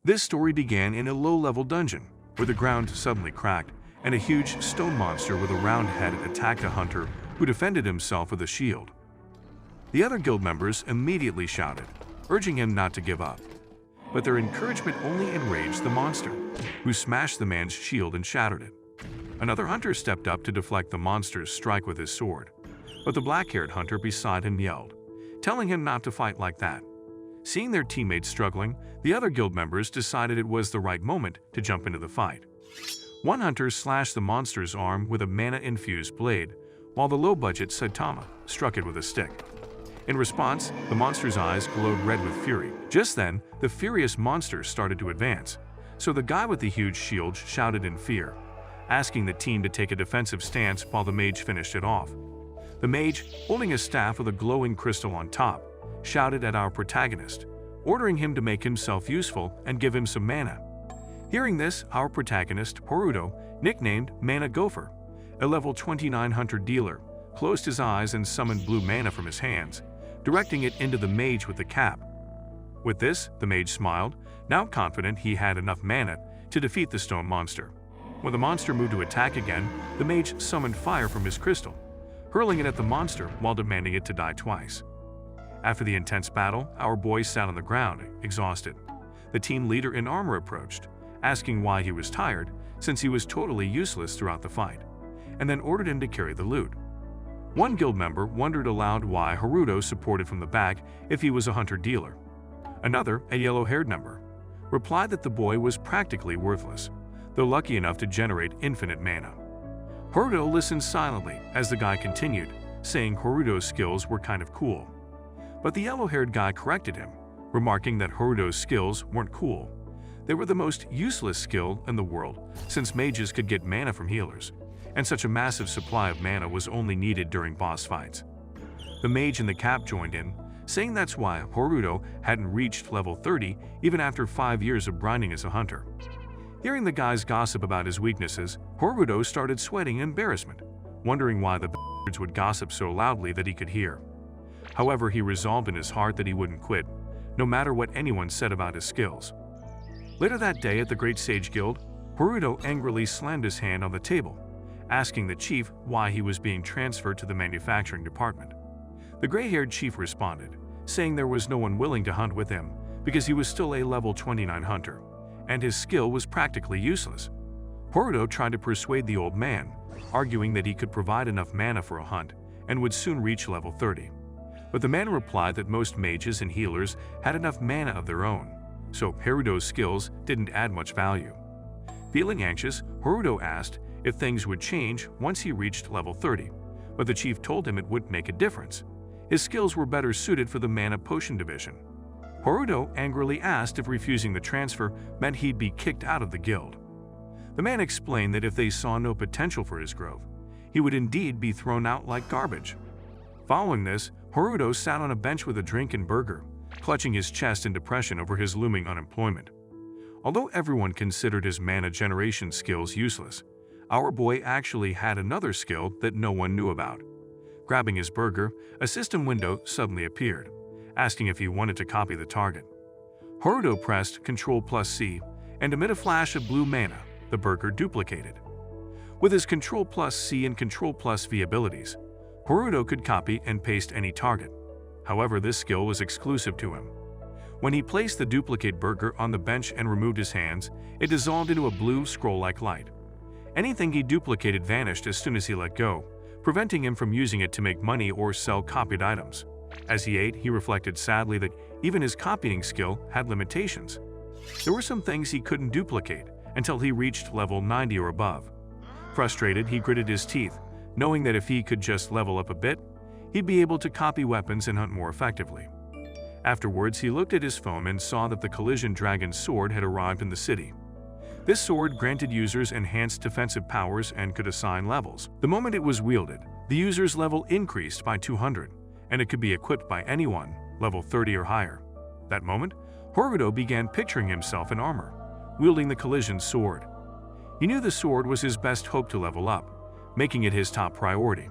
This story began in a low-level dungeon, where the ground suddenly cracked, and a huge stone monster with a round head attacked a hunter who defended himself with a shield. The other guild members immediately shouted, urging him not to give up. But their encouragement only enraged the monster, who smashed the man's shield and shattered it. Another hunter stepped up to deflect the monster's strike with his sword, but the black-haired hunter beside him yelled, telling him not to fight like that. Seeing their teammates struggling, the other guild members decided it was the right moment to jump into the fight. One hunter slashed the monster's arm with a mana-infused blade, while the low-budget Saitama struck it with a stick. In response, the monster's eyes glowed red with fury. Just then, the furious monster started to advance, so the guy with the huge shield shouted in fear, asking the team to take a defensive stance while the mage finished it off. The mage, holding a staff with a glowing crystal on top, shouted at our protagonist, ordering him to make himself useful and give him some mana. Hearing this, our protagonist, Horuto, nicknamed Mana Gopher, a level 29 hunter dealer, closed his eyes and summoned blue mana from his hands, directing it into the mage with the cap. With this, the mage smiled, now confident he had enough mana to defeat the stone monster. When the monster moved to attack again, the mage summoned fire from his crystal, hurling it at the monster while demanding it to die twice. After the intense battle, our boy sat on the ground, exhausted. The team leader in armor approached, asking why he was tired, since he was totally useless throughout the fight, and then ordered him to carry the loot. One guild member wondered aloud why Haruto supported from the back if he was a hunter-dealer. Another, a yellow-haired member, replied that the boy was practically worthless, though lucky enough to generate infinite mana. Haruto listened silently as the guy continued, saying Haruto's skills were kind of cool. But the yellow-haired guy corrected him, remarking that Haruto's skills weren't cool. They were the most useless skill in the world, since mages could get mana from healers, and such a massive supply of mana was only needed during boss fights. The mage in the cap joined in, saying that's why Haruto hadn't reached level 30 even after 5 years of grinding as a hunter. Hearing the guy's gossip about his weaknesses, Haruto started sweating in embarrassment, wondering why the bastards would gossip so loudly that he could hear. However, he resolved in his heart that he wouldn't quit, no matter what anyone said about his skills. Later that day at the Great Sage Guild, Haruto angrily slammed his hand on the table, asking the chief why he was being transferred to the manufacturing department. The gray-haired chief responded, saying there was no one willing to hunt with him because he was still a level 29 hunter, and his skill was practically useless. Haruto tried to persuade the old man, arguing that he could provide enough mana for a hunt and would soon reach level 30. But the man replied that most mages and healers had enough mana of their own, so Haruto's skills didn't add much value. Feeling anxious, Haruto asked if things would change once he reached level 30, but the chief told him it wouldn't make a difference. His skills were better suited for the mana potion division. Haruto angrily asked if refusing the transfer meant he'd be kicked out of the guild. The man explained that if they saw no potential for his growth, he would indeed be thrown out like garbage. Following this, Haruto sat on a bench with a drink and burger, clutching his chest in depression over his looming unemployment. Although everyone considered his mana generation skills useless, our boy actually had another skill that no one knew about. Grabbing his burger, a system window suddenly appeared, asking if he wanted to copy the target. Haruto pressed Ctrl+C, and amid a flash of blue mana, the burger duplicated. With his Ctrl+C and Ctrl+V abilities, Haruto could copy and paste any target. However, this skill was exclusive to him. When he placed the duplicate burger on the bench and removed his hands, it dissolved into a blue scroll-like light. Anything he duplicated vanished as soon as he let go, preventing him from using it to make money or sell copied items. As he ate, he reflected sadly that even his copying skill had limitations. There were some things he couldn't duplicate until he reached level 90 or above. Frustrated, he gritted his teeth, knowing that if he could just level up a bit, he'd be able to copy weapons and hunt more effectively. Afterwards, he looked at his phone and saw that the Collision Dragon's sword had arrived in the city. This sword granted users enhanced defensive powers and could assign levels. The moment it was wielded, the user's level increased by 200, and it could be equipped by anyone, level 30 or higher. That moment, Haruto began picturing himself in armor, wielding the Collision sword. He knew the sword was his best hope to level up, making it his top priority.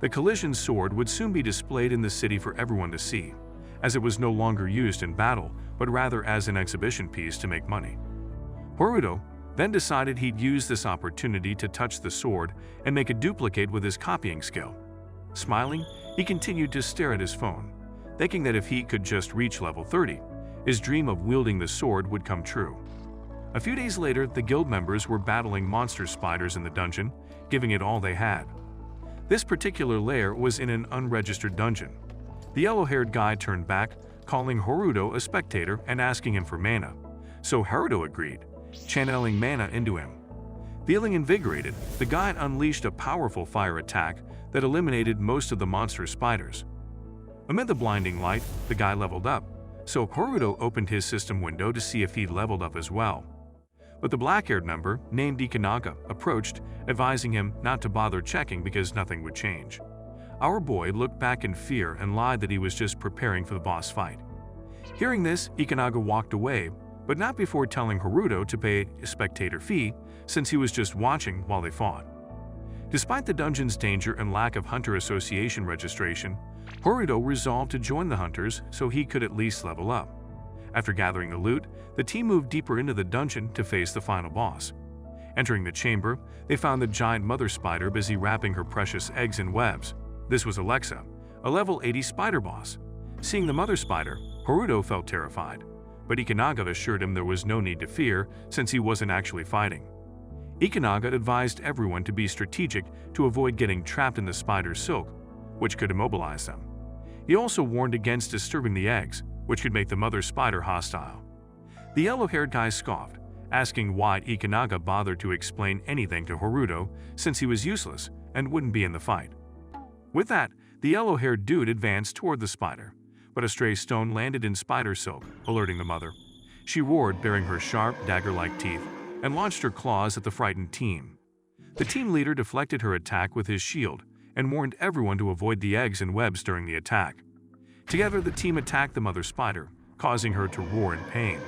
The Collision sword would soon be displayed in the city for everyone to see, as it was no longer used in battle, but rather as an exhibition piece to make money. Haruto then decided he'd use this opportunity to touch the sword and make a duplicate with his copying skill. Smiling, he continued to stare at his phone, thinking that if he could just reach level 30, his dream of wielding the sword would come true. A few days later, the guild members were battling monster spiders in the dungeon, giving it all they had. This particular lair was in an unregistered dungeon. The yellow-haired guy turned back, calling Haruto a spectator and asking him for mana, so Haruto agreed, channeling mana into him. Feeling invigorated, the guy unleashed a powerful fire attack that eliminated most of the monster spiders. Amid the blinding light, the guy leveled up, so Haruto opened his system window to see if he'd leveled up as well. But the black-haired member, named Ikanaga, approached, advising him not to bother checking because nothing would change. Our boy looked back in fear and lied that he was just preparing for the boss fight. Hearing this, Ikanaga walked away, but not before telling Haruto to pay a spectator fee since he was just watching while they fought. Despite the dungeon's danger and lack of Hunter Association registration, Haruto resolved to join the hunters so he could at least level up. After gathering the loot, the team moved deeper into the dungeon to face the final boss. Entering the chamber, they found the giant mother spider busy wrapping her precious eggs in webs. This was Alexa, a level 80 spider boss. Seeing the mother spider, Haruto felt terrified, but Ikanaga assured him there was no need to fear since he wasn't actually fighting. Ikanaga advised everyone to be strategic to avoid getting trapped in the spider's silk, which could immobilize them. He also warned against disturbing the eggs, which could make the mother spider hostile. The yellow-haired guy scoffed, asking why Ikanaga bothered to explain anything to Haruto since he was useless and wouldn't be in the fight. With that, the yellow-haired dude advanced toward the spider, but a stray stone landed in spider silk, alerting the mother. She roared, baring her sharp, dagger-like teeth, and launched her claws at the frightened team. The team leader deflected her attack with his shield and warned everyone to avoid the eggs and webs during the attack. Together, the team attacked the mother spider, causing her to roar in pain.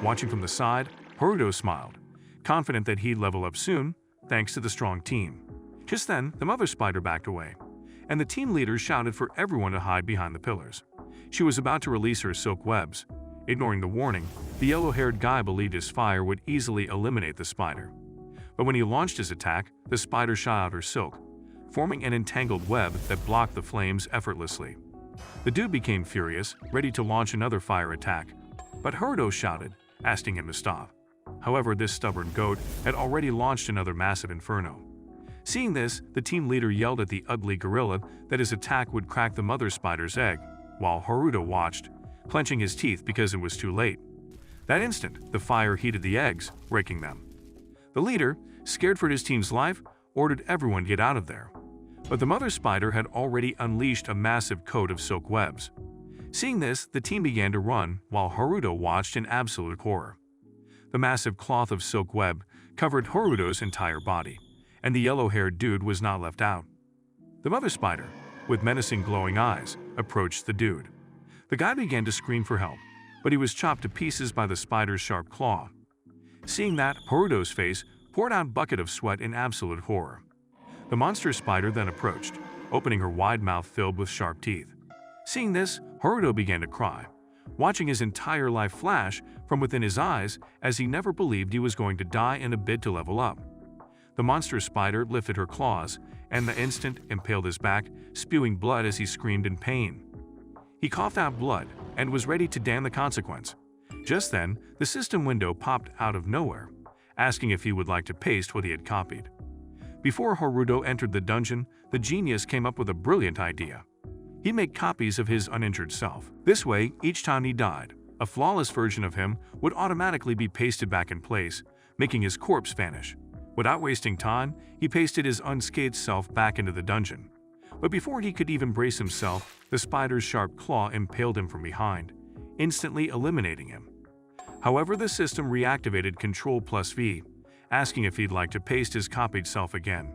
Watching from the side, Haruto smiled, confident that he'd level up soon, thanks to the strong team. Just then, the mother spider backed away, and the team leader shouted for everyone to hide behind the pillars. She was about to release her silk webs. Ignoring the warning, the yellow-haired guy believed his fire would easily eliminate the spider. But when he launched his attack, the spider shot out her silk, forming an entangled web that blocked the flames effortlessly. The dude became furious, ready to launch another fire attack, but Haruto shouted, asking him to stop. However, this stubborn goat had already launched another massive inferno. Seeing this, the team leader yelled at the ugly gorilla that his attack would crack the mother spider's egg, while Haruto watched, clenching his teeth because it was too late. That instant, the fire heated the eggs, breaking them. The leader, scared for his team's life, ordered everyone to get out of there. But the mother spider had already unleashed a massive coat of silk webs. Seeing this, the team began to run, while Haruto watched in absolute horror. The massive cloth of silk web covered Haruto's entire body, and the yellow-haired dude was not left out. The mother spider, with menacing glowing eyes, approached the dude. The guy began to scream for help, but he was chopped to pieces by the spider's sharp claw. Seeing that, Haruto's face poured out a bucket of sweat in absolute horror. The monster spider then approached, opening her wide mouth filled with sharp teeth. Seeing this, Haruto began to cry, watching his entire life flash from within his eyes as he never believed he was going to die in a bid to level up. The monster spider lifted her claws, and the instant impaled his back, spewing blood as he screamed in pain. He coughed out blood and was ready to damn the consequence. Just then, the system window popped out of nowhere, asking if he would like to paste what he had copied. Before Haruto entered the dungeon, the genius came up with a brilliant idea. He'd make copies of his uninjured self. This way, each time he died, a flawless version of him would automatically be pasted back in place, making his corpse vanish. Without wasting time, he pasted his unscathed self back into the dungeon. But before he could even brace himself, the spider's sharp claw impaled him from behind, instantly eliminating him. However, the system reactivated Ctrl+V, asking if he'd like to paste his copied self again.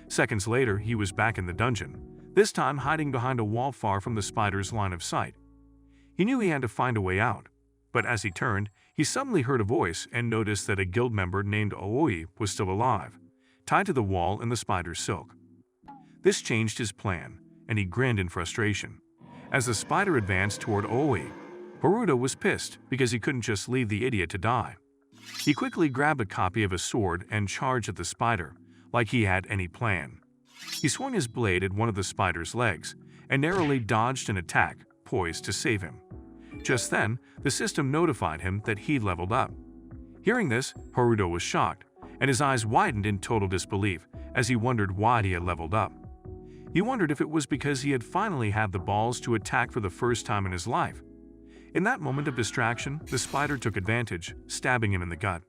Seconds later, he was back in the dungeon, this time hiding behind a wall far from the spider's line of sight. He knew he had to find a way out, but as he turned, he suddenly heard a voice and noticed that a guild member named Aoi was still alive, tied to the wall in the spider's silk. This changed his plan, and he grinned in frustration. As the spider advanced toward Aoi, Haruto was pissed because he couldn't just leave the idiot to die. He quickly grabbed a copy of a sword and charged at the spider, like he had any plan. He swung his blade at one of the spider's legs and narrowly dodged an attack, poised to save him. Just then, the system notified him that he leveled up. Hearing this, Haruto was shocked, and his eyes widened in total disbelief as he wondered why he had leveled up. He wondered if it was because he had finally had the balls to attack for the first time in his life. In that moment of distraction, the spider took advantage, stabbing him in the gut.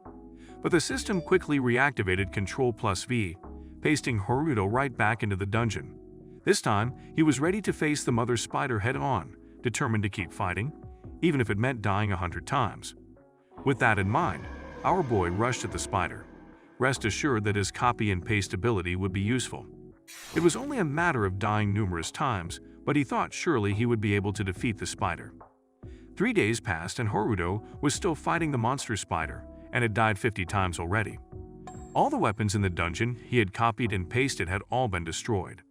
But the system quickly reactivated Ctrl+V, pasting Haruto right back into the dungeon. This time, he was ready to face the mother spider head-on, determined to keep fighting, even if it meant dying 100 times. With that in mind, our boy rushed at the spider, rest assured that his copy and paste ability would be useful. It was only a matter of dying numerous times, but he thought surely he would be able to defeat the spider. 3 days passed and Haruto was still fighting the monster spider and had died 50 times already. All the weapons in the dungeon he had copied and pasted had all been destroyed.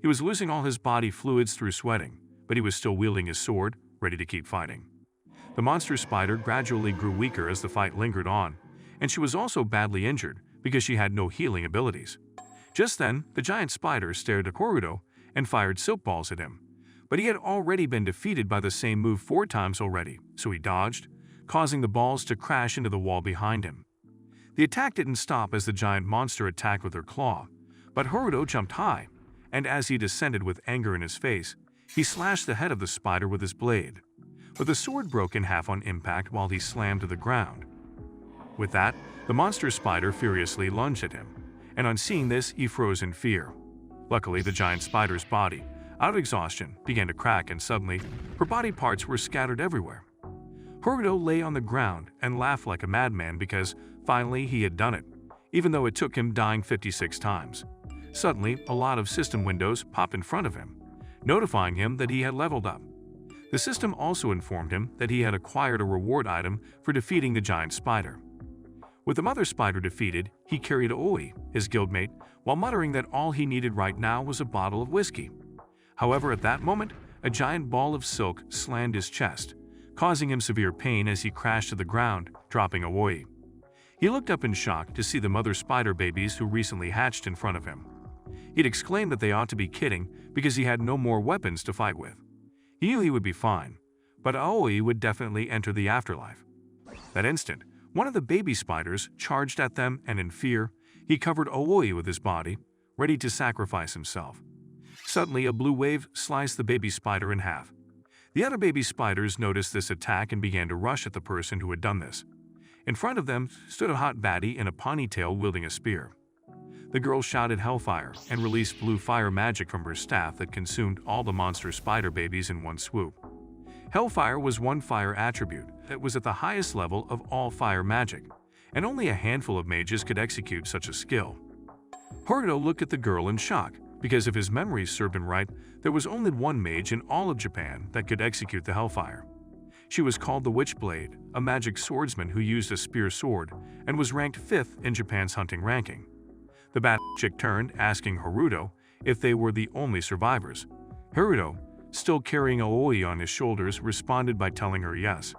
He was losing all his body fluids through sweating, but he was still wielding his sword, ready to keep fighting. The monster spider gradually grew weaker as the fight lingered on, and she was also badly injured because she had no healing abilities. Just then, the giant spider stared at Haruto and fired silk balls at him, but he had already been defeated by the same move 4 times already, so he dodged, causing the balls to crash into the wall behind him. The attack didn't stop as the giant monster attacked with her claw, but Haruto jumped high, and as he descended with anger in his face, he slashed the head of the spider with his blade. But the sword broke in half on impact while he slammed to the ground. With that, the monster spider furiously lunged at him, and on seeing this, he froze in fear. Luckily, the giant spider's body, out of exhaustion, began to crack, and suddenly, her body parts were scattered everywhere. Haruto lay on the ground and laughed like a madman because, finally, he had done it, even though it took him dying 56 times. Suddenly, a lot of system windows popped in front of him, notifying him that he had leveled up. The system also informed him that he had acquired a reward item for defeating the giant spider. With the mother spider defeated, he carried Aoi, his guildmate, while muttering that all he needed right now was a bottle of whiskey. However, at that moment, a giant ball of silk slammed his chest, causing him severe pain as he crashed to the ground, dropping Aoi. He looked up in shock to see the mother spider babies who recently hatched in front of him. He'd exclaimed that they ought to be kidding because he had no more weapons to fight with. He knew he would be fine, but Aoi would definitely enter the afterlife. That instant, one of the baby spiders charged at them, and in fear, he covered Aoi with his body, ready to sacrifice himself. Suddenly, a blue wave sliced the baby spider in half. The other baby spiders noticed this attack and began to rush at the person who had done this. In front of them stood a hot baddie in a ponytail wielding a spear. The girl shouted hellfire and released blue fire magic from her staff that consumed all the monster spider babies in one swoop. Hellfire was one fire attribute that was at the highest level of all fire magic, and only a handful of mages could execute such a skill. Haruto looked at the girl in shock, because if his memories served him right, there was only one mage in all of Japan that could execute the hellfire. She was called the Witchblade, a magic swordsman who used a spear sword, and was ranked 5th in Japan's hunting ranking. The bat chick turned, asking Haruto if they were the only survivors. Haruto, still carrying Aoi on his shoulders, responded by telling her yes.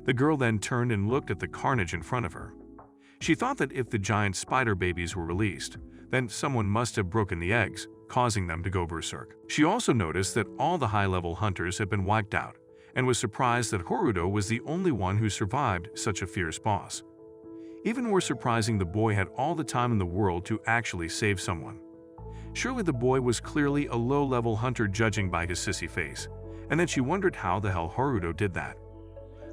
The girl then turned and looked at the carnage in front of her. She thought that if the giant spider babies were released, then someone must have broken the eggs, causing them to go berserk. She also noticed that all the high-level hunters had been wiped out, and was surprised that Haruto was the only one who survived such a fierce boss. Even more surprising, the boy had all the time in the world to actually save someone. Surely the boy was clearly a low-level hunter judging by his sissy face, and then she wondered how the hell Haruto did that.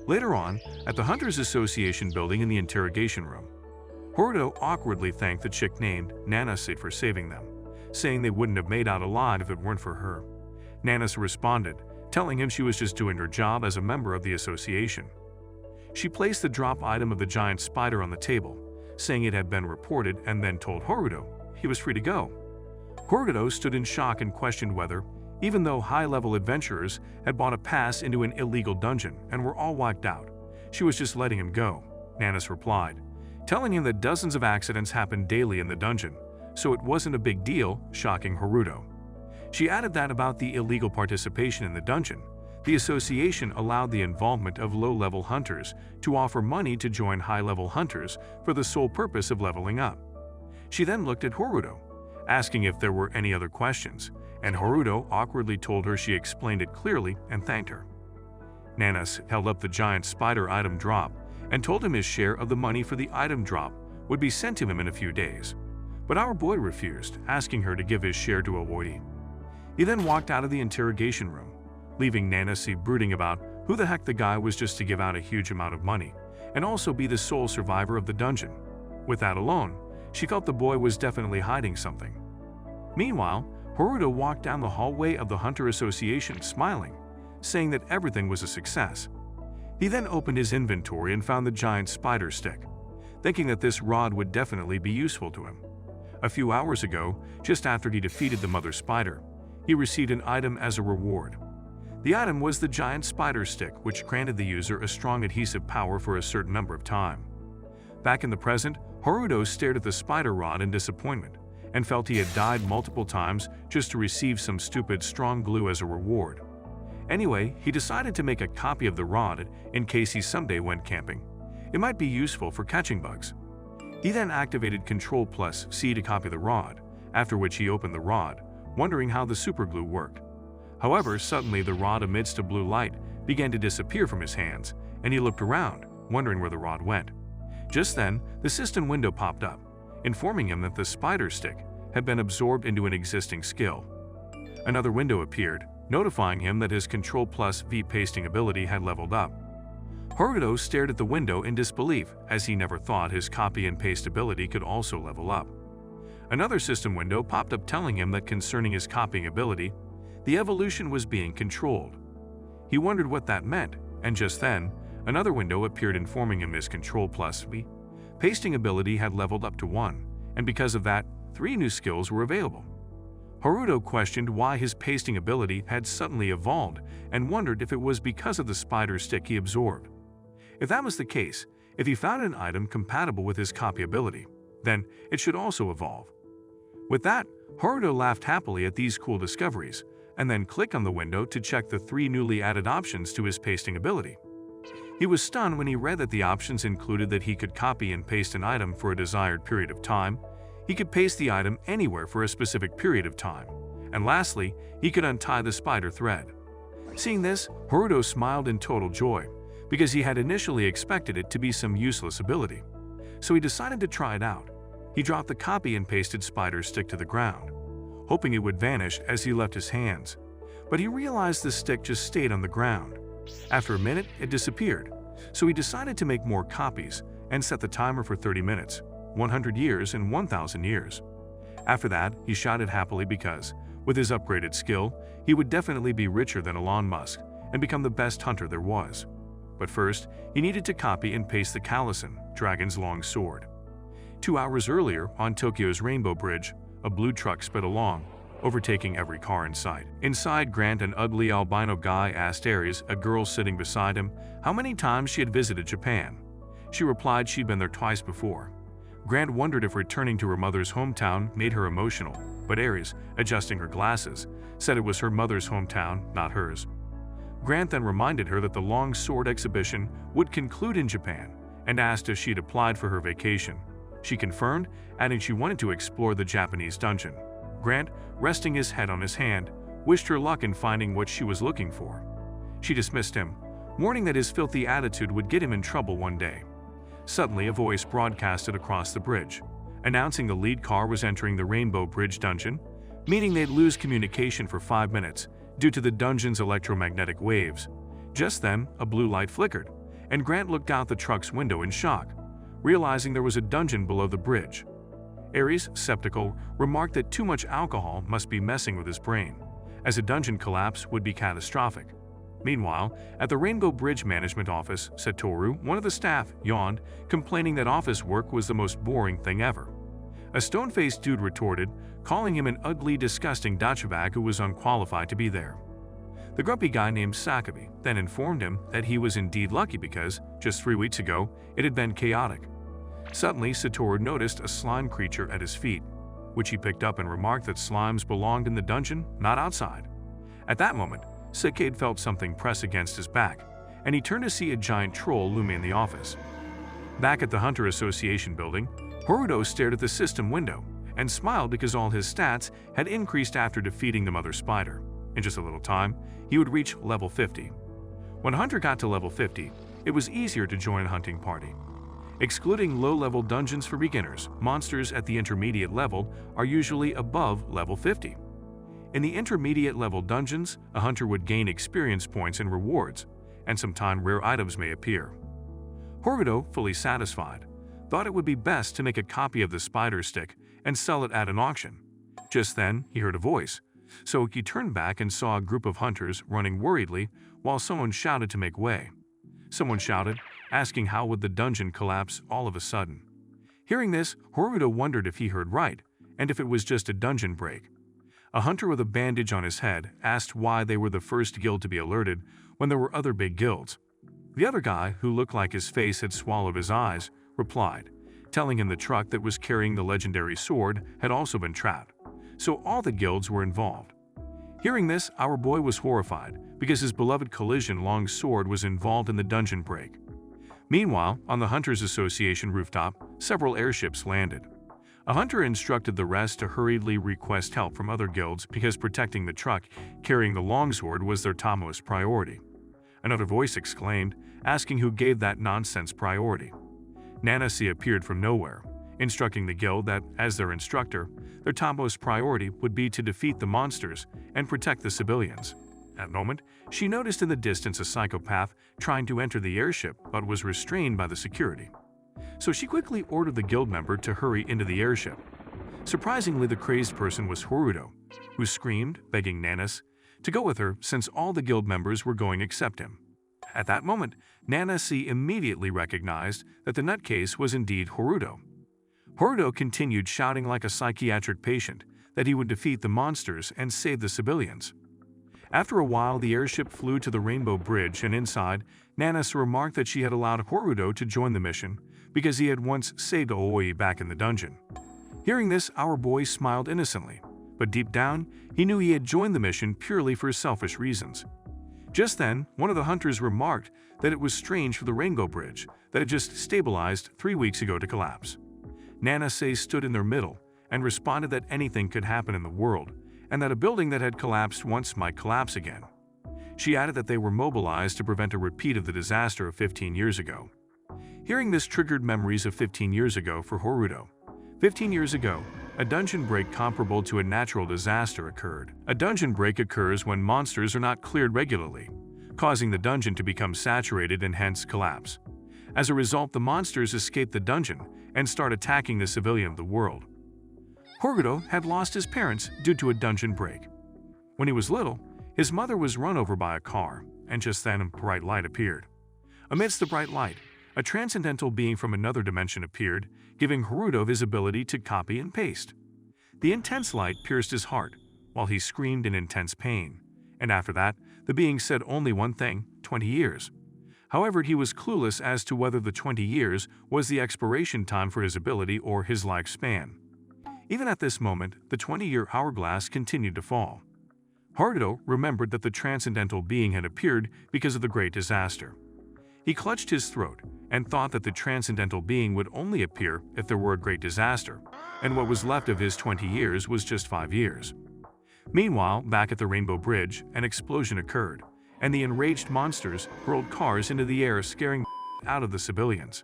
Later on, at the Hunters Association building in the interrogation room, Haruto awkwardly thanked the chick named Nanase for saving them, saying they wouldn't have made out alive if it weren't for her. Nanase responded, telling him she was just doing her job as a member of the association. She placed the drop item of the giant spider on the table, saying it had been reported, and then told Haruto he was free to go. Haruto stood in shock and questioned whether, even though high-level adventurers had bought a pass into an illegal dungeon and were all wiped out, she was just letting him go. Nanase replied, telling him that dozens of accidents happened daily in the dungeon, so it wasn't a big deal, shocking Haruto. She added that about the illegal participation in the dungeon, the association allowed the involvement of low-level hunters to offer money to join high-level hunters for the sole purpose of leveling up. She then looked at Haruto, asking if there were any other questions, and Haruto awkwardly told her she explained it clearly and thanked her. Nanas held up the giant spider item drop and told him his share of the money for the item drop would be sent to him in a few days. But our boy refused, asking her to give his share to Avoidi. He then walked out of the interrogation room, leaving Nancy brooding about who the heck the guy was just to give out a huge amount of money and also be the sole survivor of the dungeon. With that alone, she felt the boy was definitely hiding something. Meanwhile, Haruto walked down the hallway of the Hunter Association smiling, saying that everything was a success. He then opened his inventory and found the giant spider stick, thinking that this rod would definitely be useful to him. A few hours ago, just after he defeated the mother spider, he received an item as a reward. The item was the giant spider stick, which granted the user a strong adhesive power for a certain number of time. Back in the present, Haruto stared at the spider rod in disappointment and felt he had died multiple times just to receive some stupid strong glue as a reward. Anyway, he decided to make a copy of the rod in case he someday went camping. It might be useful for catching bugs. He then activated Ctrl+C to copy the rod, after which he opened the rod, wondering how the superglue worked. However, suddenly the rod amidst a blue light began to disappear from his hands, and he looked around, wondering where the rod went. Just then, the system window popped up, informing him that the spider stick had been absorbed into an existing skill. Another window appeared, notifying him that his Ctrl+V pasting ability had leveled up. Haruto stared at the window in disbelief, as he never thought his copy and paste ability could also level up. Another system window popped up telling him that concerning his copying ability, the evolution was being controlled. He wondered what that meant, and just then, another window appeared informing him his Ctrl+V pasting ability had leveled up to 1, and because of that, 3 new skills were available. Haruto questioned why his pasting ability had suddenly evolved and wondered if it was because of the spider stick he absorbed. If that was the case, if he found an item compatible with his copy ability, then it should also evolve. With that, Haruto laughed happily at these cool discoveries, and then clicked on the window to check the 3 newly added options to his pasting ability. He was stunned when he read that the options included that he could copy and paste an item for a desired period of time, he could paste the item anywhere for a specific period of time, and lastly, he could untie the spider thread. Seeing this, Haruto smiled in total joy, because he had initially expected it to be some useless ability. So he decided to try it out. He dropped the copy and pasted spider stick to the ground, hoping it would vanish as he left his hands, but he realized the stick just stayed on the ground. After a minute, it disappeared, so he decided to make more copies and set the timer for 30 minutes, 100 years, and 1,000 years. After that, he shouted happily because, with his upgraded skill, he would definitely be richer than Elon Musk and become the best hunter there was. But first, he needed to copy and paste the Callison, dragon's long sword. 2 hours earlier, on Tokyo's Rainbow Bridge, a blue truck sped along, overtaking every car in sight. Inside, Grant, an ugly albino guy, asked Aries, a girl sitting beside him, how many times she had visited Japan. She replied she'd been there twice before. Grant wondered if returning to her mother's hometown made her emotional, but Aries, adjusting her glasses, said it was her mother's hometown, not hers. Grant then reminded her that the long sword exhibition would conclude in Japan and asked if she'd applied for her vacation. She confirmed, adding she wanted to explore the Japanese dungeon. Grant, resting his head on his hand, wished her luck in finding what she was looking for. She dismissed him, warning that his filthy attitude would get him in trouble one day. Suddenly, a voice broadcasted across the bridge, announcing the lead car was entering the Rainbow Bridge dungeon, meaning they'd lose communication for 5 minutes due to the dungeon's electromagnetic waves. Just then, a blue light flickered, and Grant looked out the truck's window in shock, realizing there was a dungeon below the bridge. Aries, skeptical, remarked that too much alcohol must be messing with his brain, as a dungeon collapse would be catastrophic. Meanwhile, at the Rainbow Bridge Management Office, Satoru, one of the staff, yawned, complaining that office work was the most boring thing ever. A stone-faced dude retorted, calling him an ugly, disgusting dachebag who was unqualified to be there. The grumpy guy named Sakabe then informed him that he was indeed lucky because, just 3 weeks ago, it had been chaotic. Suddenly, Satoru noticed a slime creature at his feet. which he picked up and remarked that slimes belonged in the dungeon, not outside. At that moment, Sakade felt something press against his back, and he turned to see a giant troll looming in the office. Back at the Hunter Association building, Horuto stared at the system window and smiled because all his stats had increased after defeating the mother spider. In just a little time, he would reach level 50. When Hunter got to level 50, it was easier to join a hunting party. Excluding low-level dungeons for beginners, monsters at the intermediate level are usually above level 50. In the intermediate level dungeons, a hunter would gain experience points and rewards, and sometimes rare items may appear. Horuto, fully satisfied, thought it would be best to make a copy of the spider stick and sell it at an auction. Just then, he heard a voice, so he turned back and saw a group of hunters running worriedly while someone shouted to make way. Someone shouted, asking how would the dungeon collapse all of a sudden. Hearing this, Horuto wondered if he heard right, and if it was just a dungeon break. A hunter with a bandage on his head asked why they were the first guild to be alerted when there were other big guilds. The other guy, who looked like his face had swallowed his eyes, replied, telling him the truck that was carrying the legendary sword had also been trapped, so all the guilds were involved. Hearing this, our boy was horrified because his beloved Collision Long sword was involved in the dungeon break. Meanwhile, on the Hunters Association rooftop, several airships landed. A hunter instructed the rest to hurriedly request help from other guilds because protecting the truck carrying the longsword was their topmost priority. Another voice exclaimed, asking who gave that nonsense priority. Nancy appeared from nowhere, instructing the guild that, as their instructor, their topmost priority would be to defeat the monsters and protect the civilians. At that moment, she noticed in the distance a psychopath trying to enter the airship but was restrained by the security. So she quickly ordered the guild member to hurry into the airship. Surprisingly, the crazed person was Horuto, who screamed, begging Nanas to go with her since all the guild members were going except him. At that moment, Nanasi immediately recognized that the nutcase was indeed Horuto. Horuto continued shouting like a psychiatric patient that he would defeat the monsters and save the civilians. After a while, the airship flew to the Rainbow Bridge, and inside, Nanas remarked that she had allowed Horuto to join the mission because he had once saved Aoi back in the dungeon. Hearing this, our boy smiled innocently, but deep down, he knew he had joined the mission purely for selfish reasons. Just then, one of the hunters remarked that it was strange for the Rainbow Bridge that had just stabilized 3 weeks ago to collapse. Nanase stood in their middle and responded that anything could happen in the world, and that a building that had collapsed once might collapse again. She added that they were mobilized to prevent a repeat of the disaster of 15 years ago. Hearing this triggered memories of 15 years ago for Horuto. 15 years ago, a dungeon break comparable to a natural disaster occurred. A dungeon break occurs when monsters are not cleared regularly, causing the dungeon to become saturated and hence collapse. As a result, the monsters escape the dungeon and start attacking the civilian of the world. Horuto had lost his parents due to a dungeon break. When he was little, his mother was run over by a car, and just then a bright light appeared. Amidst the bright light, a transcendental being from another dimension appeared, giving Horuto his ability to copy and paste. The intense light pierced his heart, while he screamed in intense pain, and after that, the being said only one thing: 20 years. However, he was clueless as to whether the 20 years was the expiration time for his ability or his lifespan. Even at this moment, the 20-year hourglass continued to fall. Horuto remembered that the transcendental being had appeared because of the great disaster. He clutched his throat and thought that the transcendental being would only appear if there were a great disaster, and what was left of his 20 years was just 5 years. Meanwhile, back at the Rainbow Bridge, an explosion occurred, and the enraged monsters hurled cars into the air, scaring out of the civilians.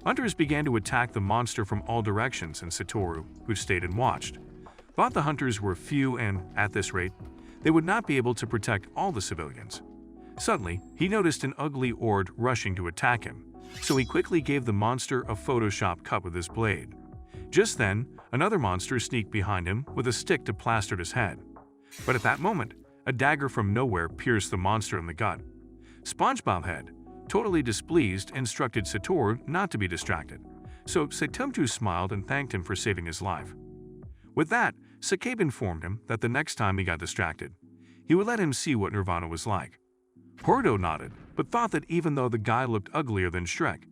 Hunters began to attack the monster from all directions, and Satoru, who stayed and watched, thought the hunters were few and, at this rate, they would not be able to protect all the civilians. Suddenly, he noticed an ugly Ord rushing to attack him, so he quickly gave the monster a Photoshop cut with his blade. Just then, another monster sneaked behind him with a stick to plaster his head. But at that moment, a dagger from nowhere pierced the monster in the gut. SpongeBob Head, totally displeased, instructed Satoru not to be distracted, so Setumtu smiled and thanked him for saving his life. With that, Sakabe informed him that the next time he got distracted, he would let him see what Nirvana was like. Horuto nodded, but thought that even though the guy looked uglier than Shrek,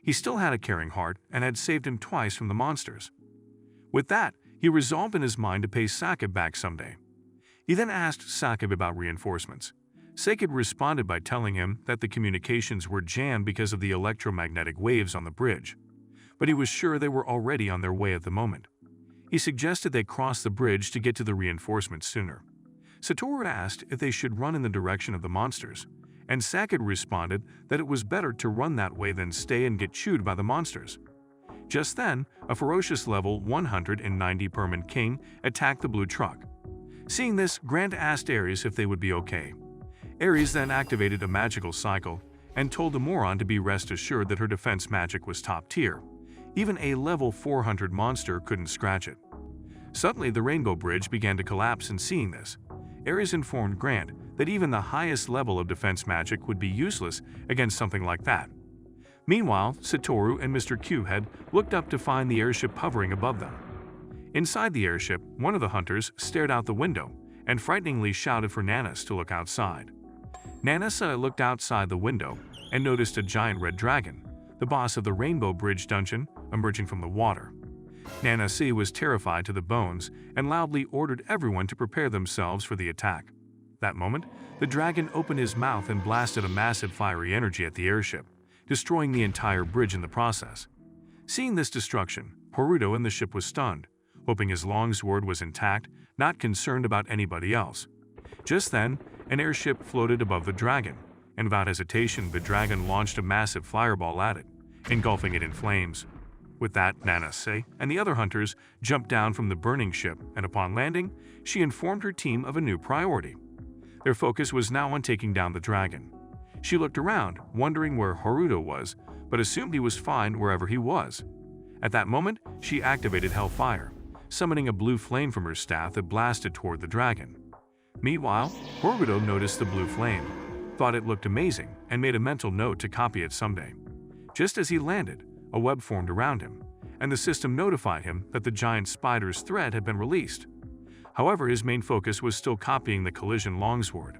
he still had a caring heart and had saved him twice from the monsters. With that, He resolved in his mind to pay Sakib back someday. He then asked Sakib about reinforcements. Sakib responded by telling him that the communications were jammed because of the electromagnetic waves on the bridge, but he was sure they were already on their way at the moment. He suggested they cross the bridge to get to the reinforcements sooner. Satoru asked if they should run in the direction of the monsters, and Sakib responded that it was better to run that way than stay and get chewed by the monsters. Just then, a ferocious level 190 Perman King attacked the blue truck. Seeing this, Grant asked Ares if they would be okay. Ares then activated a magical cycle and told the moron to be rest assured that her defense magic was top tier. Even a level 400 monster couldn't scratch it. Suddenly, the Rainbow Bridge began to collapse, and seeing this, Ares informed Grant that even the highest level of defense magic would be useless against something like that. Meanwhile, Satoru and Mr. Q had looked up to find the airship hovering above them. Inside the airship, one of the hunters stared out the window and frighteningly shouted for Nanas to look outside. Nanasa looked outside the window and noticed a giant red dragon, the boss of the Rainbow Bridge dungeon, emerging from the water. Nanasi was terrified to the bones and loudly ordered everyone to prepare themselves for the attack. That moment, the dragon opened his mouth and blasted a massive fiery energy at the airship, destroying the entire bridge in the process. Seeing this destruction, Horuto in the ship was stunned, hoping his longsword was intact, not concerned about anybody else. Just then, an airship floated above the dragon, and without hesitation, the dragon launched a massive fireball at it, engulfing it in flames. With that, Nanase and the other hunters jumped down from the burning ship, and upon landing, she informed her team of a new priority. Their focus was now on taking down the dragon. She looked around, wondering where Horuto was, but assumed he was fine wherever he was. At that moment, she activated Hellfire, summoning a blue flame from her staff that blasted toward the dragon. Meanwhile, Horuto noticed the blue flame, thought it looked amazing, and made a mental note to copy it someday. Just as he landed, a web formed around him, and the system notified him that the giant spider's thread had been released. However, his main focus was still copying the collision longsword.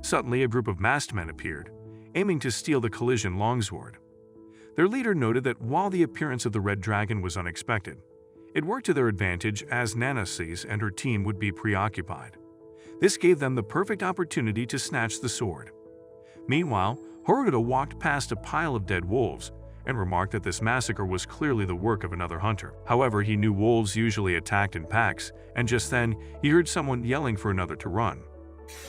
Suddenly, a group of masked men appeared, aiming to steal the collision longsword. Their leader noted that while the appearance of the red dragon was unexpected, it worked to their advantage as Nanasys and her team would be preoccupied. This gave them the perfect opportunity to snatch the sword. Meanwhile, Horuto walked past a pile of dead wolves and remarked that this massacre was clearly the work of another hunter. However, he knew wolves usually attacked in packs, and just then, he heard someone yelling for another to run.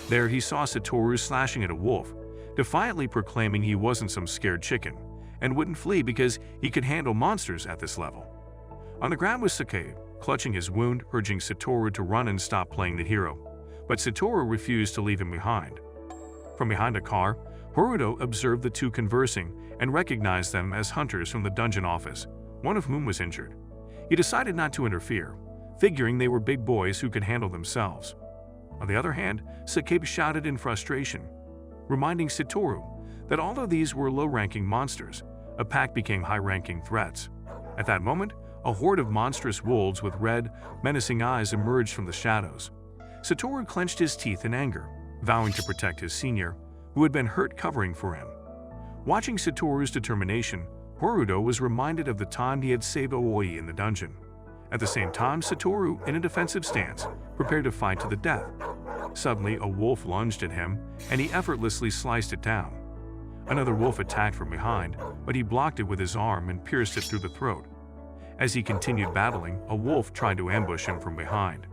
There, he saw Satoru slashing at a wolf, defiantly proclaiming he wasn't some scared chicken, and wouldn't flee because he could handle monsters at this level. On the ground was Sakae, clutching his wound, urging Satoru to run and stop playing the hero, but Satoru refused to leave him behind. From behind a car, Horuto observed the two conversing and recognized them as hunters from the dungeon office, one of whom was injured. He decided not to interfere, figuring they were big boys who could handle themselves. On the other hand, Sakae shouted in frustration, reminding Satoru that although these were low-ranking monsters, a pack became high-ranking threats. At that moment, a horde of monstrous wolves with red, menacing eyes emerged from the shadows. Satoru clenched his teeth in anger, vowing to protect his senior, who had been hurt covering for him. Watching Satoru's determination, Horuto was reminded of the time he had saved Aoi in the dungeon. At the same time, Satoru, in a defensive stance, prepared to fight to the death. Suddenly, a wolf lunged at him, and he effortlessly sliced it down. Another wolf attacked from behind, but he blocked it with his arm and pierced it through the throat. As he continued battling, a wolf tried to ambush him from behind.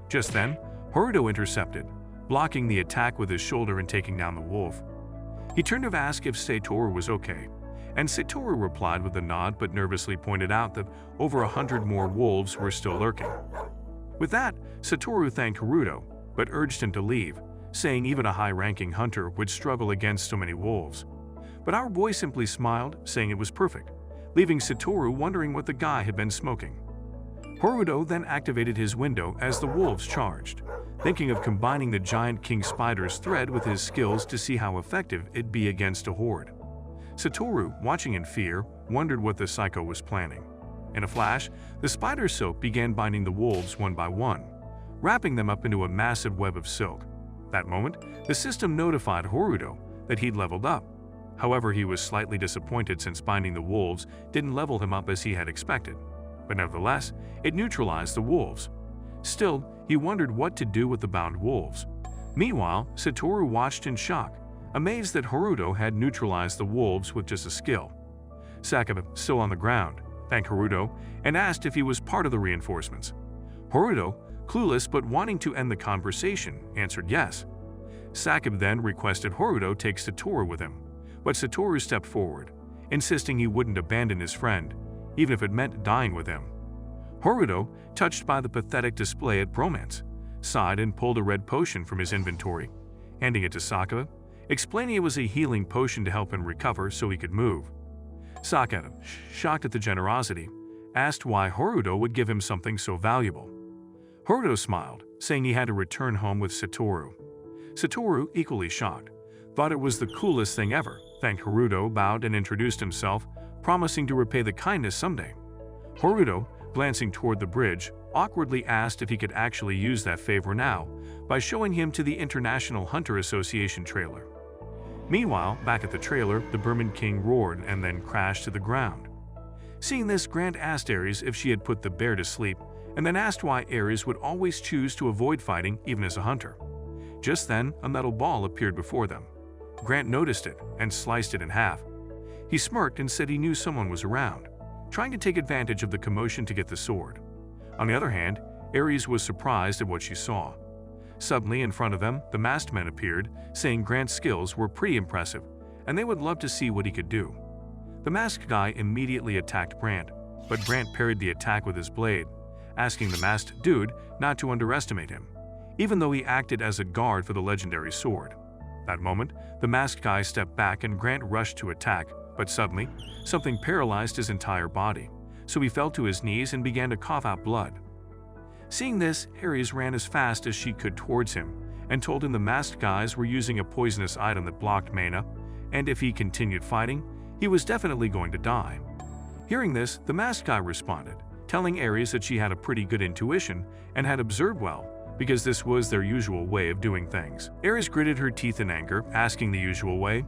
Just then, Horuto intercepted, blocking the attack with his shoulder and taking down the wolf. He turned to ask if Satoru was okay, and Satoru replied with a nod but nervously pointed out that over 100 more wolves were still lurking. With that, Satoru thanked Horuto, but urged him to leave, saying even a high-ranking hunter would struggle against so many wolves. But our boy simply smiled, saying it was perfect, leaving Satoru wondering what the guy had been smoking. Horuto then activated his window as the wolves charged, thinking of combining the giant king spider's thread with his skills to see how effective it'd be against a horde. Satoru, watching in fear, wondered what the psycho was planning. In a flash, the spider silk began binding the wolves one by one, wrapping them up into a massive web of silk. That moment, the system notified Horuto that he'd leveled up. However, he was slightly disappointed since binding the wolves didn't level him up as he had expected. but nevertheless, it neutralized the wolves. Still, he wondered what to do with the bound wolves. Meanwhile, Satoru watched in shock, amazed that Haruto had neutralized the wolves with just a skill. Sakaba, still on the ground, thanked Haruto and asked if he was part of the reinforcements. Haruto, clueless but wanting to end the conversation, answered yes. Sakaba then requested Haruto take Satoru with him, but Satoru stepped forward, insisting he wouldn't abandon his friend, even if it meant dying with him. Haruto, touched by the pathetic display at bromance, sighed and pulled a red potion from his inventory, handing it to Sakaba, explaining it was a healing potion to help him recover so he could move. Sakaba, shocked at the generosity, asked why Haruto would give him something so valuable. Haruto smiled, saying he had to return home with Satoru. Satoru, equally shocked, thought it was the coolest thing ever, thanked Haruto, bowed and introduced himself, promising to repay the kindness someday. Haruto, glancing toward the bridge, awkwardly asked if he could actually use that favor now by showing him to the International Hunter Association trailer. Meanwhile, back at the trailer, the Burman King roared and then crashed to the ground. Seeing this, Grant asked Ares if she had put the bear to sleep, and then asked why Ares would always choose to avoid fighting even as a hunter. Just then, a metal ball appeared before them. Grant noticed it and sliced it in half. He smirked and said he knew someone was around, trying to take advantage of the commotion to get the sword. On the other hand, Ares was surprised at what she saw. Suddenly, in front of them, the masked men appeared, saying Grant's skills were pretty impressive, and they would love to see what he could do. The masked guy immediately attacked Grant, but Grant parried the attack with his blade, asking the masked dude not to underestimate him, even though he acted as a guard for the legendary sword. That moment, the masked guy stepped back and Grant rushed to attack, but suddenly, something paralyzed his entire body, so he fell to his knees and began to cough out blood. Seeing this, Ares ran as fast as she could towards him and told him the masked guys were using a poisonous item that blocked mana, and if he continued fighting, he was definitely going to die. Hearing this, the masked guy responded, telling Ares that she had a pretty good intuition and had observed well, because this was their usual way of doing things. Ares gritted her teeth in anger, asking the usual way,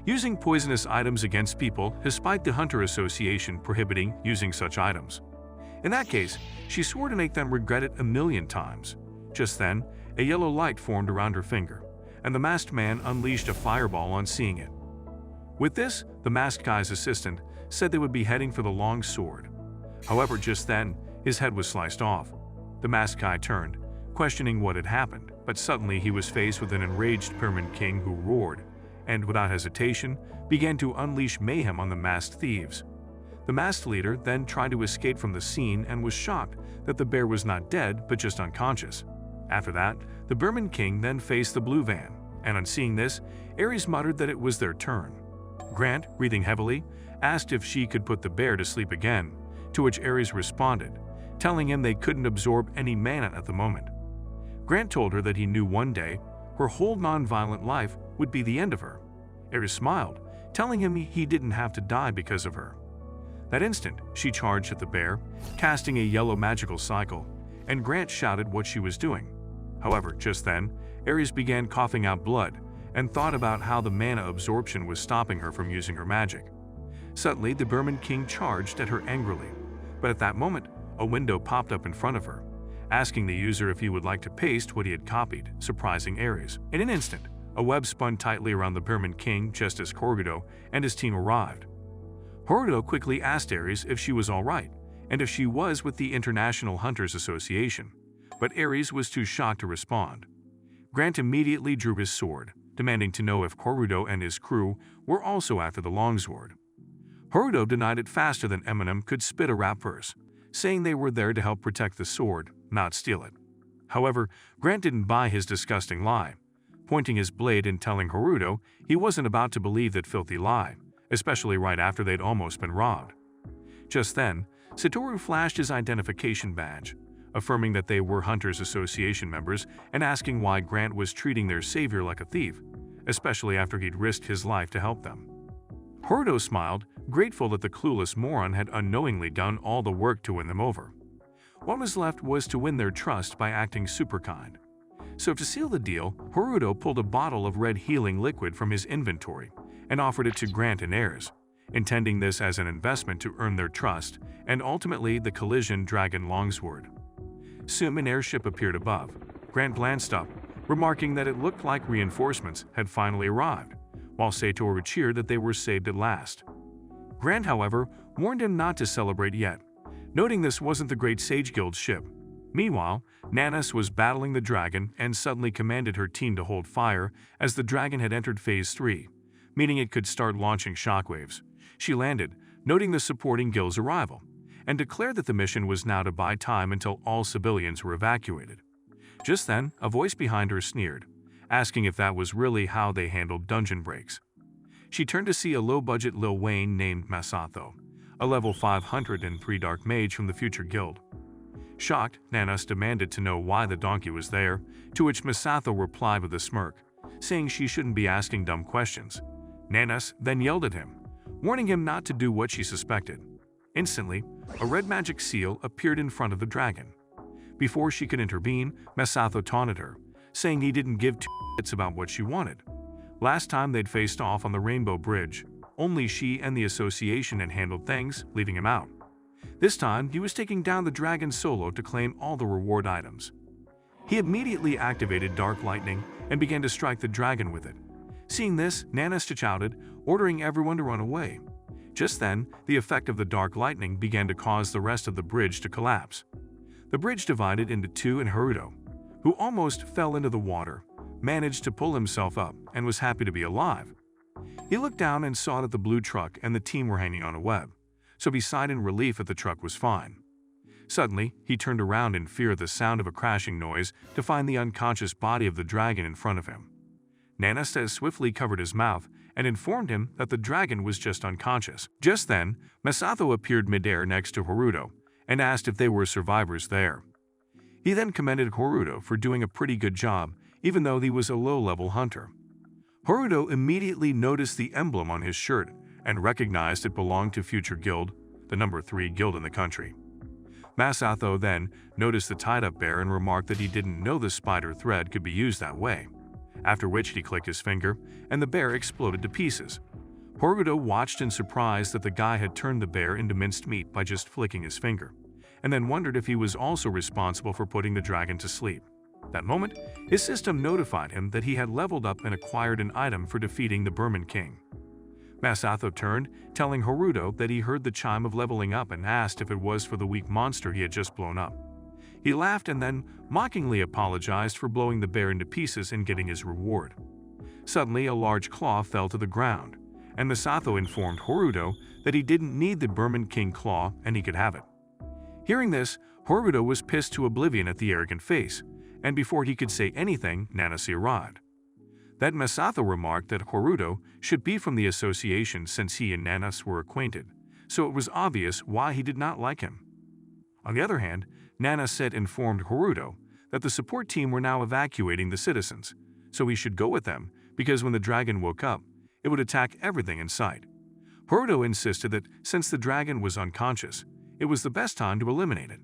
using poisonous items against people despite the Hunter Association prohibiting using such items. In that case, she swore to make them regret it 1,000,000 times. Just then, a yellow light formed around her finger, and the masked man unleashed a fireball on seeing it. With this, the masked guy's assistant said they would be heading for the long sword. However, just then, his head was sliced off. The masked guy turned, questioning what had happened, but suddenly he was faced with an enraged Burman King who roared, and without hesitation, began to unleash mayhem on the masked thieves. The masked leader then tried to escape from the scene and was shocked that the bear was not dead but just unconscious. After that, the Burman King then faced the blue van, and on seeing this, Ares muttered that it was their turn. Grant, breathing heavily, asked if she could put the bear to sleep again, to which Ares responded, telling him they couldn't absorb any mana at the moment. Grant told her that he knew one day her whole non-violent life would be the end of her. Ares smiled, telling him he didn't have to die because of her. That instant, she charged at the bear, casting a yellow magical cycle, and Grant shouted what she was doing. However, just then, Ares began coughing out blood and thought about how the mana absorption was stopping her from using her magic. Suddenly, the Burman King charged at her angrily, but at that moment, a window popped up in front of her, asking the user if he would like to paste what he had copied, surprising Ares. In an instant, a web spun tightly around the Burman King just as Haruto and his team arrived. Haruto quickly asked Ares if she was all right, and if she was with the International Hunters Association, but Ares was too shocked to respond. Grant immediately drew his sword, demanding to know if Haruto and his crew were also after the longsword. Haruto denied it faster than Eminem could spit a rap verse, saying they were there to help protect the sword, not steal it. However, Grant didn't buy his disgusting lie, pointing his blade and telling Haruto he wasn't about to believe that filthy lie, especially right after they'd almost been robbed. Just then, Satoru flashed his identification badge, affirming that they were Hunters Association members and asking why Grant was treating their savior like a thief, especially after he'd risked his life to help them. Haruto smiled, grateful that the clueless moron had unknowingly done all the work to win them over. What was left was to win their trust by acting super kind. So to seal the deal, Haruto pulled a bottle of red healing liquid from his inventory and offered it to Grant and Ares, intending this as an investment to earn their trust, and ultimately the collision dragon longsword. Soon an airship appeared above. Grant glanced up, remarking that it looked like reinforcements had finally arrived, while Sator cheered that they were saved at last. Grant, however, warned him not to celebrate yet, noting this wasn't the Great Sage Guild's ship. Meanwhile, Nanas was battling the dragon and suddenly commanded her team to hold fire as the dragon had entered Phase 3, meaning it could start launching shockwaves. She landed, noting the supporting guild's arrival, and declared that the mission was now to buy time until all civilians were evacuated. Just then, a voice behind her sneered, asking if that was really how they handled dungeon breaks. She turned to see a low-budget Lil Wayne named Masato, a level 503 dark mage from the future guild. Shocked, Nanas demanded to know why the donkey was there, to which Masato replied with a smirk, saying she shouldn't be asking dumb questions. Nanas then yelled at him, warning him not to do what she suspected. Instantly, a red magic seal appeared in front of the dragon. Before she could intervene, Masato taunted her, saying he didn't give two shits about what she wanted. Last time they'd faced off on the Rainbow Bridge, only she and the association had handled things, leaving him out. This time, he was taking down the dragon solo to claim all the reward items. He immediately activated Dark Lightning and began to strike the dragon with it. Seeing this, Nanas shouted, ordering everyone to run away. Just then, the effect of the Dark Lightning began to cause the rest of the bridge to collapse. The bridge divided into two, and Haruto, who almost fell into the water, managed to pull himself up and was happy to be alive. He looked down and saw that the blue truck and the team were hanging on a web, so he sighed in relief that the truck was fine. Suddenly, he turned around in fear at the sound of a crashing noise to find the unconscious body of the dragon in front of him. Nanas swiftly covered his mouth and informed him that the dragon was just unconscious. Just then, Masato appeared midair next to Haruto and asked if they were survivors there. He then commended Haruto for doing a pretty good job, even though he was a low-level hunter. Haruto immediately noticed the emblem on his shirt and recognized it belonged to Future Guild, the number 3 guild in the country. Masato then noticed the tied-up bear and remarked that he didn't know the spider thread could be used that way, after which he clicked his finger and the bear exploded to pieces. Haruto watched in surprise that the guy had turned the bear into minced meat by just flicking his finger, and then wondered if he was also responsible for putting the dragon to sleep. That moment, his system notified him that he had leveled up and acquired an item for defeating the Burman King. Masato turned, telling Haruto that he heard the chime of leveling up and asked if it was for the weak monster he had just blown up. He laughed and then mockingly apologized for blowing the bear into pieces and getting his reward. Suddenly, a large claw fell to the ground, and Masato informed Haruto that he didn't need the Burman King claw and he could have it. Hearing this, Haruto was pissed to oblivion at the arrogant face, and before he could say anything, Nanase arrived. That Masato remarked that Haruto should be from the association since he and Nanas were acquainted, so it was obvious why he did not like him. On the other hand, Nanase informed Haruto that the support team were now evacuating the citizens, so he should go with them because when the dragon woke up, it would attack everything in sight. Haruto insisted that since the dragon was unconscious, it was the best time to eliminate it.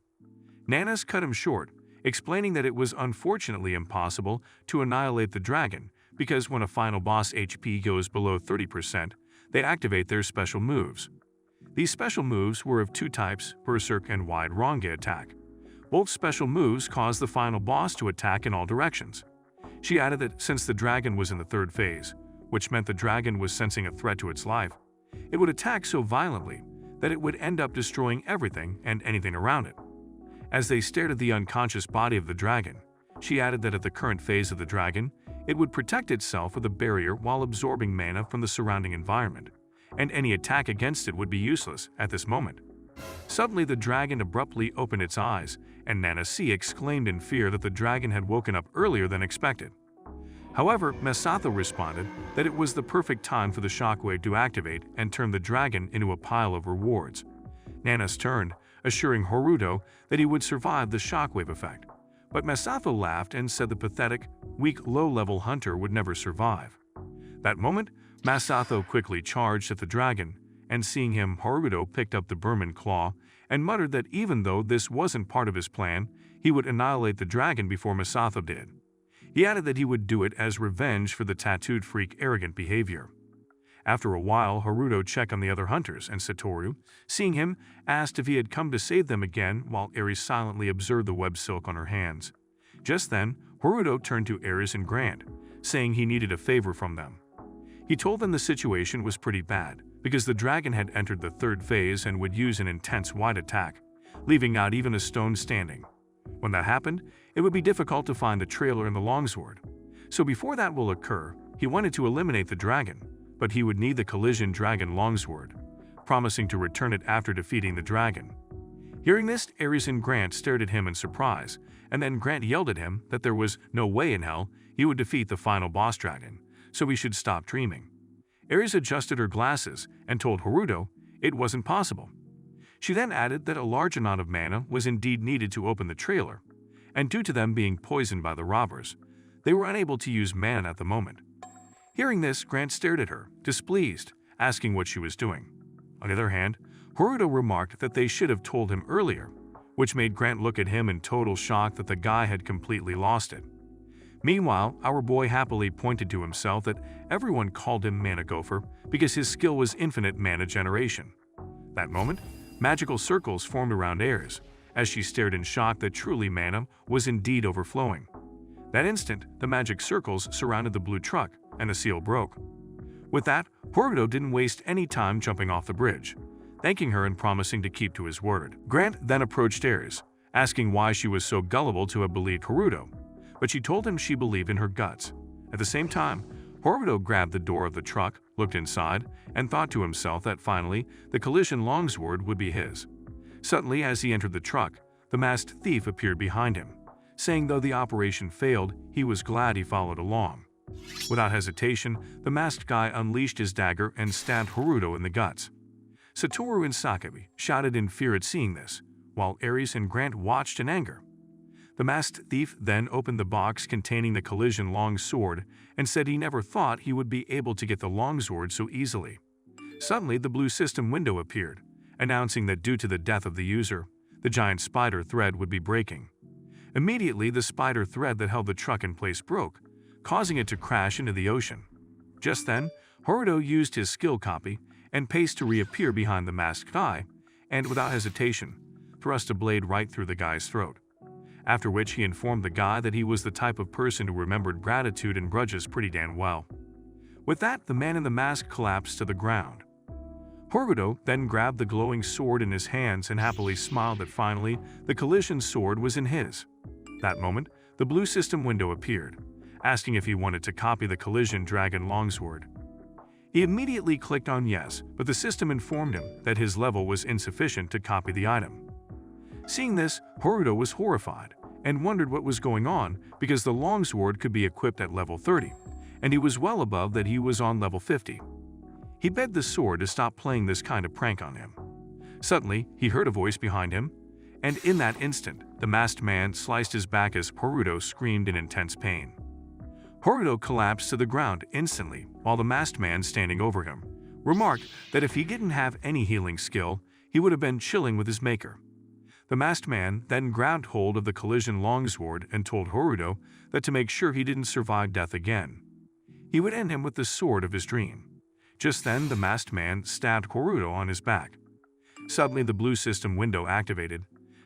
Nanas cut him short, explaining that it was unfortunately impossible to annihilate the dragon because when a final boss HP goes below 30%, they activate their special moves. These special moves were of two types, Berserk and Wide Ronge attack. Both special moves caused the final boss to attack in all directions. She added that since the dragon was in the 3rd phase, which meant the dragon was sensing a threat to its life, it would attack so violently that it would end up destroying everything and anything around it. As they stared at the unconscious body of the dragon, she added that at the current phase of the dragon, it would protect itself with a barrier while absorbing mana from the surrounding environment, and any attack against it would be useless at this moment. Suddenly, the dragon abruptly opened its eyes, and Nanase exclaimed in fear that the dragon had woken up earlier than expected. However, Masato responded that it was the perfect time for the shockwave to activate and turn the dragon into a pile of rewards. Nanas turned, assuring Haruto that he would survive the shockwave effect, but Masato laughed and said the pathetic, weak, low-level hunter would never survive. That moment, Masato quickly charged at the dragon, and seeing him, Haruto picked up the Burman claw and muttered that even though this wasn't part of his plan, he would annihilate the dragon before Masato did. He added that he would do it as revenge for the tattooed freak arrogant behavior. After a while, Haruto checked on the other hunters, and Satoru, seeing him, asked if he had come to save them again, while Ares silently observed the web silk on her hands. Just then, Haruto turned to Ares and Grant, saying he needed a favor from them. He told them the situation was pretty bad, because the dragon had entered the third phase and would use an intense wide attack, leaving not even a stone standing. When that happened, it would be difficult to find the trailer and the longsword. So before that will occur, he wanted to eliminate the dragon, but he would need the collision dragon longsword, promising to return it after defeating the dragon. Hearing this, Ares and Grant stared at him in surprise, and then Grant yelled at him that there was no way in hell he would defeat the final boss dragon, so he should stop dreaming. Ares adjusted her glasses and told Haruto it wasn't possible. She then added that a large amount of mana was indeed needed to open the trailer, and due to them being poisoned by the robbers, they were unable to use mana at the moment. Hearing this, Grant stared at her, displeased, asking what she was doing. On the other hand, Haruto remarked that they should have told him earlier, which made Grant look at him in total shock that the guy had completely lost it. Meanwhile, our boy happily pointed to himself that everyone called him Mana Gopher because his skill was infinite mana generation. That moment, magical circles formed around Ares, as she stared in shock that truly mana was indeed overflowing. That instant, the magic circles surrounded the blue truck, and the seal broke. With that, Haruto didn't waste any time jumping off the bridge, thanking her and promising to keep to his word. Grant then approached Ares, asking why she was so gullible to have believed Haruto, but she told him she believed in her guts. At the same time, Haruto grabbed the door of the truck, looked inside, and thought to himself that finally the collision longsword would be his. Suddenly, as he entered the truck, the masked thief appeared behind him, saying though the operation failed, he was glad he followed along. Without hesitation, the masked guy unleashed his dagger and stabbed Haruto in the guts. Satoru and Sakabe shouted in fear at seeing this, while Ares and Grant watched in anger. The masked thief then opened the box containing the collision longsword and said he never thought he would be able to get the longsword so easily. Suddenly, the blue system window appeared, announcing that due to the death of the user, the giant spider thread would be breaking. Immediately, the spider thread that held the truck in place broke, causing it to crash into the ocean. Just then, Haruto used his skill copy and paste to reappear behind the masked guy, and without hesitation, thrust a blade right through the guy's throat. After which he informed the guy that he was the type of person who remembered gratitude and grudges pretty damn well. With that, the man in the mask collapsed to the ground. Haruto then grabbed the glowing sword in his hands and happily smiled that finally the collision sword was in his. That moment, the blue system window appeared, asking if he wanted to copy the collision dragon longsword. He immediately clicked on yes, but the system informed him that his level was insufficient to copy the item. Seeing this, Haruto was horrified and wondered what was going on because the longsword could be equipped at level 30, and he was well above that he was on level 50. He begged the sword to stop playing this kind of prank on him. Suddenly, he heard a voice behind him, and in that instant, the masked man sliced his back as Haruto screamed in intense pain. Haruto collapsed to the ground instantly, while the masked man standing over him remarked that if he didn't have any healing skill, he would have been chilling with his maker. The masked man then grabbed hold of the collision longsword and told Haruto that to make sure he didn't survive death again, he would end him with the sword of his dream. Just then, the masked man stabbed Haruto on his back. Suddenly, the blue system window activated,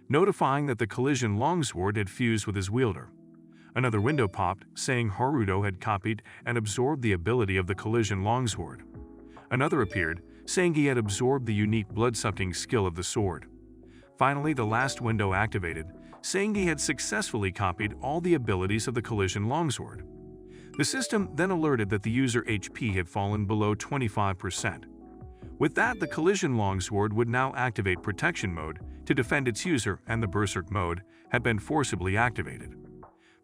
notifying that the collision longsword had fused with his wielder. Another window popped, saying Haruto had copied and absorbed the ability of the collision longsword. Another appeared, saying he had absorbed the unique blood-sucking skill of the sword. Finally, the last window activated, saying he had successfully copied all the abilities of the collision longsword. The system then alerted that the user HP had fallen below 25%. With that, the collision longsword would now activate protection mode to defend its user, and the berserk mode had been forcibly activated.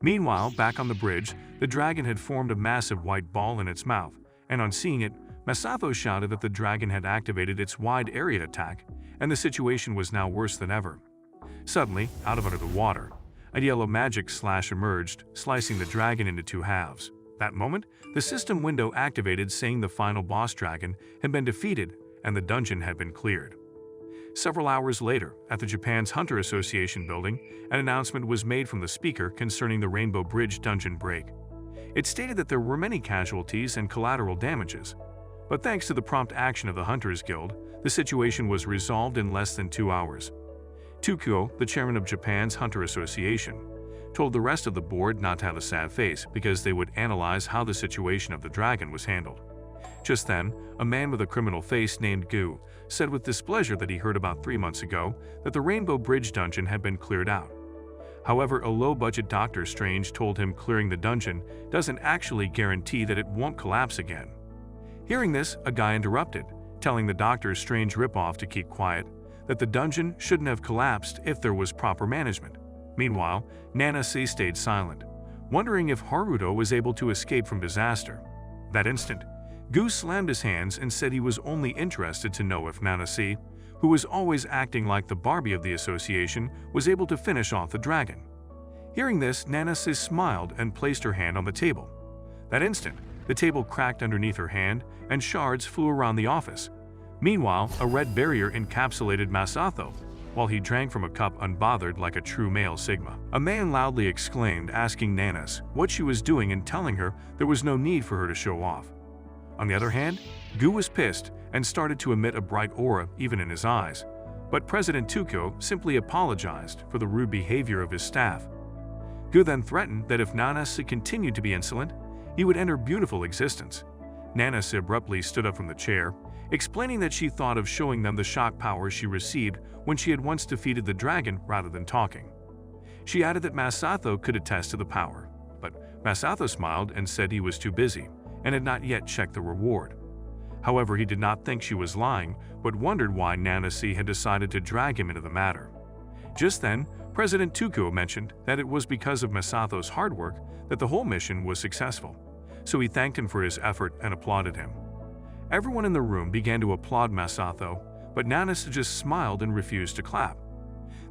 Meanwhile, back on the bridge, the dragon had formed a massive white ball in its mouth, and on seeing it, Masato shouted that the dragon had activated its wide area attack, and the situation was now worse than ever. Suddenly, out of under the water, a yellow magic slash emerged, slicing the dragon into two halves. That moment, the system window activated, saying the final boss dragon had been defeated and the dungeon had been cleared. Several hours later, at the Japan's Hunter Association building, an announcement was made from the speaker concerning the Rainbow Bridge dungeon break. It stated that there were many casualties and collateral damages. But thanks to the prompt action of the Hunters Guild, the situation was resolved in less than 2 hours. Tukuo, the chairman of Japan's Hunter Association, told the rest of the board not to have a sad face because they would analyze how the situation of the dragon was handled. Just then, a man with a criminal face named Gu said with displeasure that he heard about 3 months ago that the Rainbow Bridge dungeon had been cleared out. However, a low-budget Doctor Strange told him clearing the dungeon doesn't actually guarantee that it won't collapse again. Hearing this, a guy interrupted, telling the Doctor Strange ripoff to keep quiet, that the dungeon shouldn't have collapsed if there was proper management. Meanwhile, Nanase stayed silent, wondering if Haruto was able to escape from disaster. That instant, Gu slammed his hands and said he was only interested to know if Nanase, who was always acting like the Barbie of the association, was able to finish off the dragon. Hearing this, Nanase smiled and placed her hand on the table. That instant, the table cracked underneath her hand and shards flew around the office. Meanwhile, a red barrier encapsulated Masato, while he drank from a cup unbothered like a true male Sigma. A man loudly exclaimed, asking Nanase what she was doing and telling her there was no need for her to show off. On the other hand, Gu was pissed and started to emit a bright aura even in his eyes, but President Tukuo simply apologized for the rude behavior of his staff. Gu then threatened that if Nanase continued to be insolent, he would end her beautiful existence. Nanase abruptly stood up from the chair, explaining that she thought of showing them the shock power she received when she had once defeated the dragon rather than talking. She added that Masato could attest to the power, but Masato smiled and said he was too busy and had not yet checked the reward. However, he did not think she was lying, but wondered why Nanase had decided to drag him into the matter. Just then, President Tukuo mentioned that it was because of Masato's hard work that the whole mission was successful, so he thanked him for his effort and applauded him. Everyone in the room began to applaud Masato, but Nanase just smiled and refused to clap.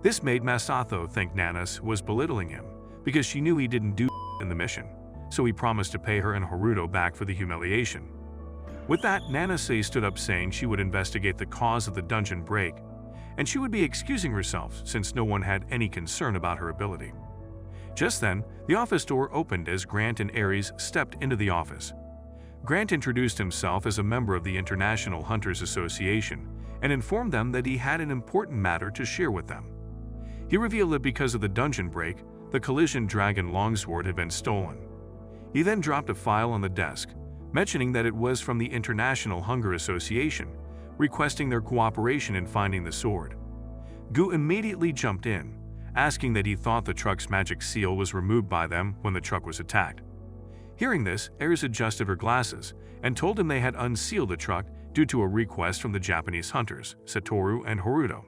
This made Masato think Nanase was belittling him because she knew he didn't do in the mission, so he promised to pay her and Haruto back for the humiliation. With that, Nanase stood up saying she would investigate the cause of the dungeon break, and she would be excusing herself since no one had any concern about her ability. Just then, the office door opened as Grant and Ares stepped into the office. Grant introduced himself as a member of the International Hunters Association and informed them that he had an important matter to share with them. He revealed that because of the dungeon break, the Collision Dragon longsword had been stolen. He then dropped a file on the desk, mentioning that it was from the International Hunger Association, requesting their cooperation in finding the sword. Gu immediately jumped in, asking that he thought the truck's magic seal was removed by them when the truck was attacked. Hearing this, Ares adjusted her glasses and told him they had unsealed the truck due to a request from the Japanese hunters, Satoru and Haruto.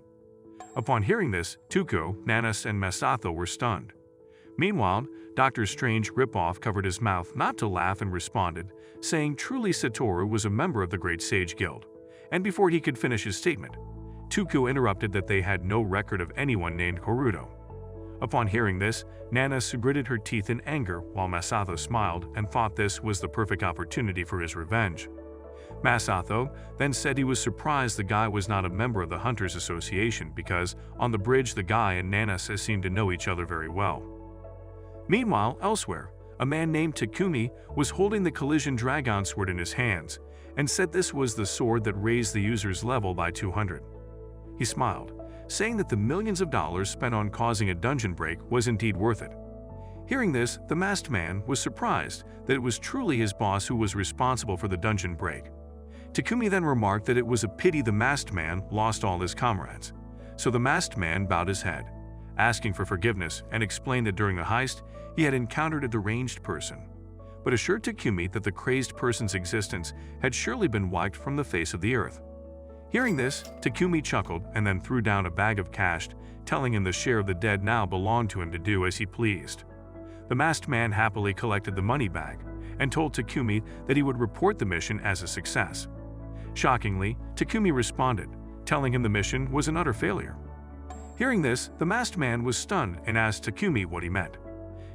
Upon hearing this, Tukuo, Nanase, and Masato were stunned. Meanwhile, Dr. Strange ripoff covered his mouth not to laugh and responded, saying truly Satoru was a member of the Great Sage Guild. And before he could finish his statement, Tukuo interrupted that they had no record of anyone named Haruto. Upon hearing this, Nanase gritted her teeth in anger while Masato smiled and thought this was the perfect opportunity for his revenge. Masato then said he was surprised the guy was not a member of the Hunters Association because on the bridge the guy and Nanase seemed to know each other very well. Meanwhile, elsewhere, a man named Takumi was holding the Collision Dragon sword in his hands and said this was the sword that raised the user's level by 200. He smiled, saying that the millions of dollars spent on causing a dungeon break was indeed worth it. Hearing this, the masked man was surprised that it was truly his boss who was responsible for the dungeon break. Takumi then remarked that it was a pity the masked man lost all his comrades, so the masked man bowed his head, asking for forgiveness and explained that during the heist he had encountered a deranged person, but assured Takumi that the crazed person's existence had surely been wiped from the face of the earth. Hearing this, Takumi chuckled and then threw down a bag of cash, telling him the share of the dead now belonged to him to do as he pleased. The masked man happily collected the money bag and told Takumi that he would report the mission as a success. Shockingly, Takumi responded, telling him the mission was an utter failure. Hearing this, the masked man was stunned and asked Takumi what he meant.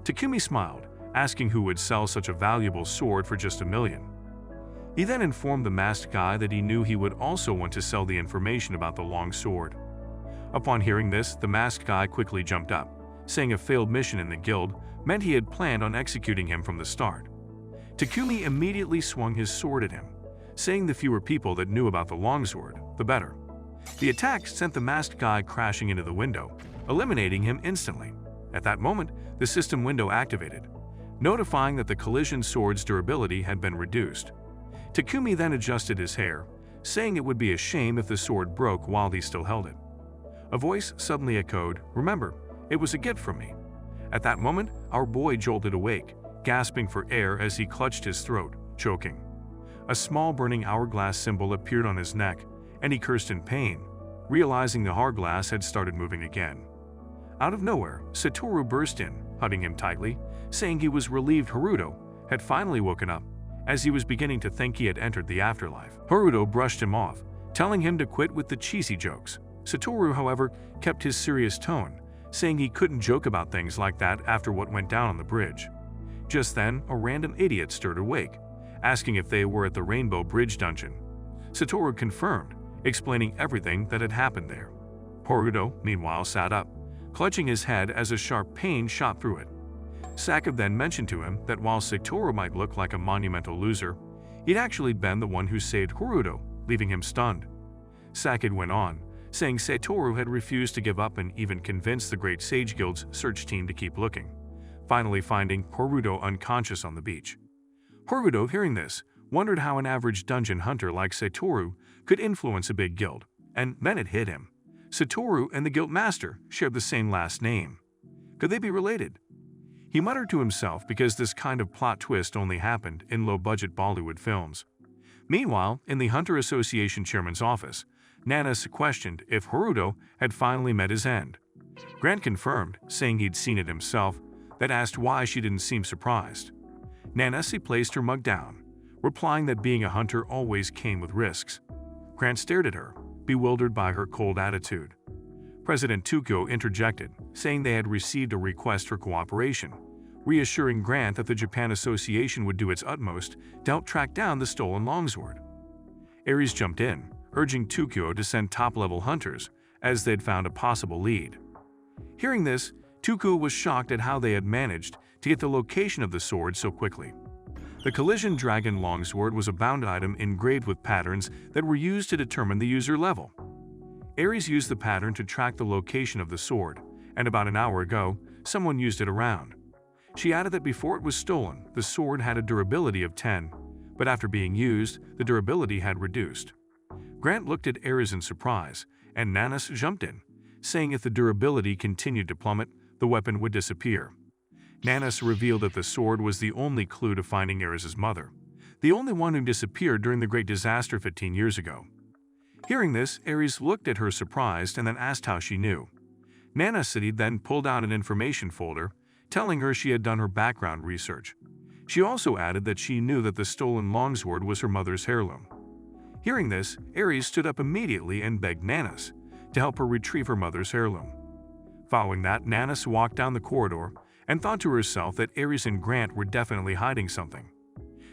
Takumi smiled, asking who would sell such a valuable sword for just $1 million. He then informed the masked guy that he knew he would also want to sell the information about the long sword. Upon hearing this, the masked guy quickly jumped up, saying a failed mission in the guild meant he had planned on executing him from the start. Takumi immediately swung his sword at him, saying the fewer people that knew about the longsword, the better. The attack sent the masked guy crashing into the window, eliminating him instantly. At that moment, the system window activated, notifying that the collision sword's durability had been reduced. Takumi then adjusted his hair, saying it would be a shame if the sword broke while he still held it. A voice suddenly echoed, "Remember, it was a gift from me." At that moment, our boy jolted awake, gasping for air as he clutched his throat, choking. A small burning hourglass symbol appeared on his neck, and he cursed in pain, realizing the hourglass had started moving again. Out of nowhere, Satoru burst in, hugging him tightly, saying he was relieved Haruto had finally woken up, as he was beginning to think he had entered the afterlife. Haruto brushed him off, telling him to quit with the cheesy jokes. Satoru, however, kept his serious tone, saying he couldn't joke about things like that after what went down on the bridge. Just then, a random idiot stirred awake, asking if they were at the Rainbow Bridge dungeon. Satoru confirmed, explaining everything that had happened there. Haruto, meanwhile, sat up, clutching his head as a sharp pain shot through it. Sakib then mentioned to him that while Satoru might look like a monumental loser, he'd actually been the one who saved Haruto, leaving him stunned. Sakib went on, saying Satoru had refused to give up and even convinced the Great Sage Guild's search team to keep looking, finally finding Haruto unconscious on the beach. Haruto, hearing this, wondered how an average dungeon hunter like Satoru could influence a big guild, and then it hit him. Satoru and the guild master shared the same last name. Could they be related? He muttered to himself because this kind of plot twist only happened in low-budget Bollywood films. Meanwhile, in the Hunter Association chairman's office, Nanas questioned if Haruto had finally met his end. Grant confirmed, saying he'd seen it himself, that asked why she didn't seem surprised. Nanasi placed her mug down, replying that being a hunter always came with risks. Grant stared at her, bewildered by her cold attitude. President Tuko interjected, saying they had received a request for cooperation, reassuring Grant that the Japan Association would do its utmost to help track down the stolen longsword. Ares jumped in, urging Tuko to send top-level hunters, as they'd found a possible lead. Hearing this, Tuko was shocked at how they had managed to get the location of the sword so quickly. The Collision Dragon longsword was a bound item engraved with patterns that were used to determine the user level. Ares used the pattern to track the location of the sword, and about an hour ago, someone used it around. She added that before it was stolen, the sword had a durability of 10, but after being used, the durability had reduced. Grant looked at Ares in surprise, and Nanas jumped in, saying if the durability continued to plummet, the weapon would disappear. Nanas revealed that the sword was the only clue to finding Ares' mother, the only one who disappeared during the Great Disaster 15 years ago. Hearing this, Ares looked at her surprised and then asked how she knew. Nanasity then pulled out an information folder, telling her she had done her background research. She also added that she knew that the stolen longsword was her mother's heirloom. Hearing this, Ares stood up immediately and begged Nanas to help her retrieve her mother's heirloom. Following that, Nanas walked down the corridor and thought to herself that Ares and Grant were definitely hiding something.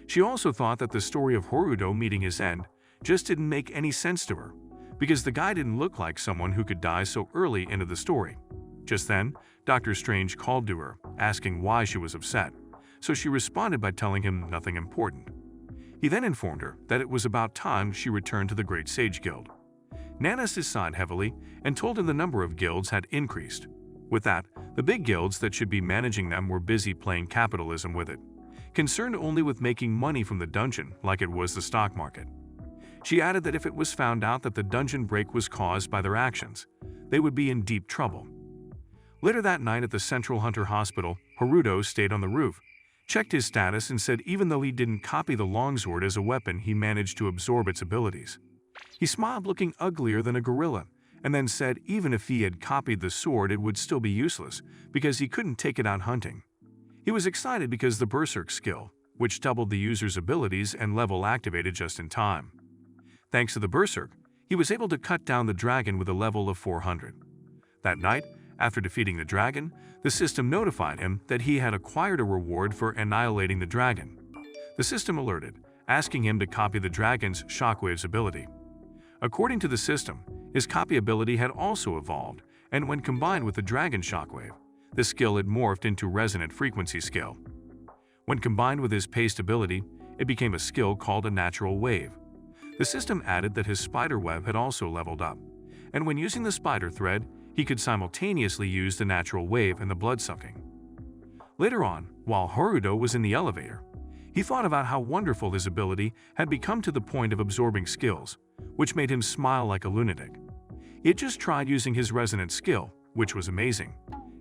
She also thought that the story of Haruto meeting his end just didn't make any sense to her, because the guy didn't look like someone who could die so early into the story. Just then, Dr. Strange called to her, asking why she was upset, so she responded by telling him nothing important. He then informed her that it was about time she returned to the Great Sage Guild. Nanas sighed heavily and told him the number of guilds had increased. With that, the big guilds that should be managing them were busy playing capitalism with it, concerned only with making money from the dungeon like it was the stock market. She added that if it was found out that the dungeon break was caused by their actions, they would be in deep trouble. Later that night at the Central Hunter Hospital, Haruto stayed on the roof, checked his status and said even though he didn't copy the longsword as a weapon, he managed to absorb its abilities. He smiled, looking uglier than a gorilla, and then said even if he had copied the sword it would still be useless because he couldn't take it out hunting. He was excited because the Berserk skill, which doubled the user's abilities and level, activated just in time. Thanks to the Berserk, he was able to cut down the dragon with a level of 400. That night, after defeating the dragon, the system notified him that he had acquired a reward for annihilating the dragon. The system alerted, asking him to copy the dragon's shockwave's ability. According to the system, his copy ability had also evolved, and when combined with the dragon shockwave, the skill had morphed into resonant frequency skill. When combined with his paste ability, it became a skill called a natural wave, The system added that his spider web had also leveled up, and when using the spider thread, he could simultaneously use the natural wave and the blood-sucking. Later on, while Haruto was in the elevator, he thought about how wonderful his ability had become to the point of absorbing skills, which made him smile like a lunatic. He had just tried using his resonant skill, which was amazing.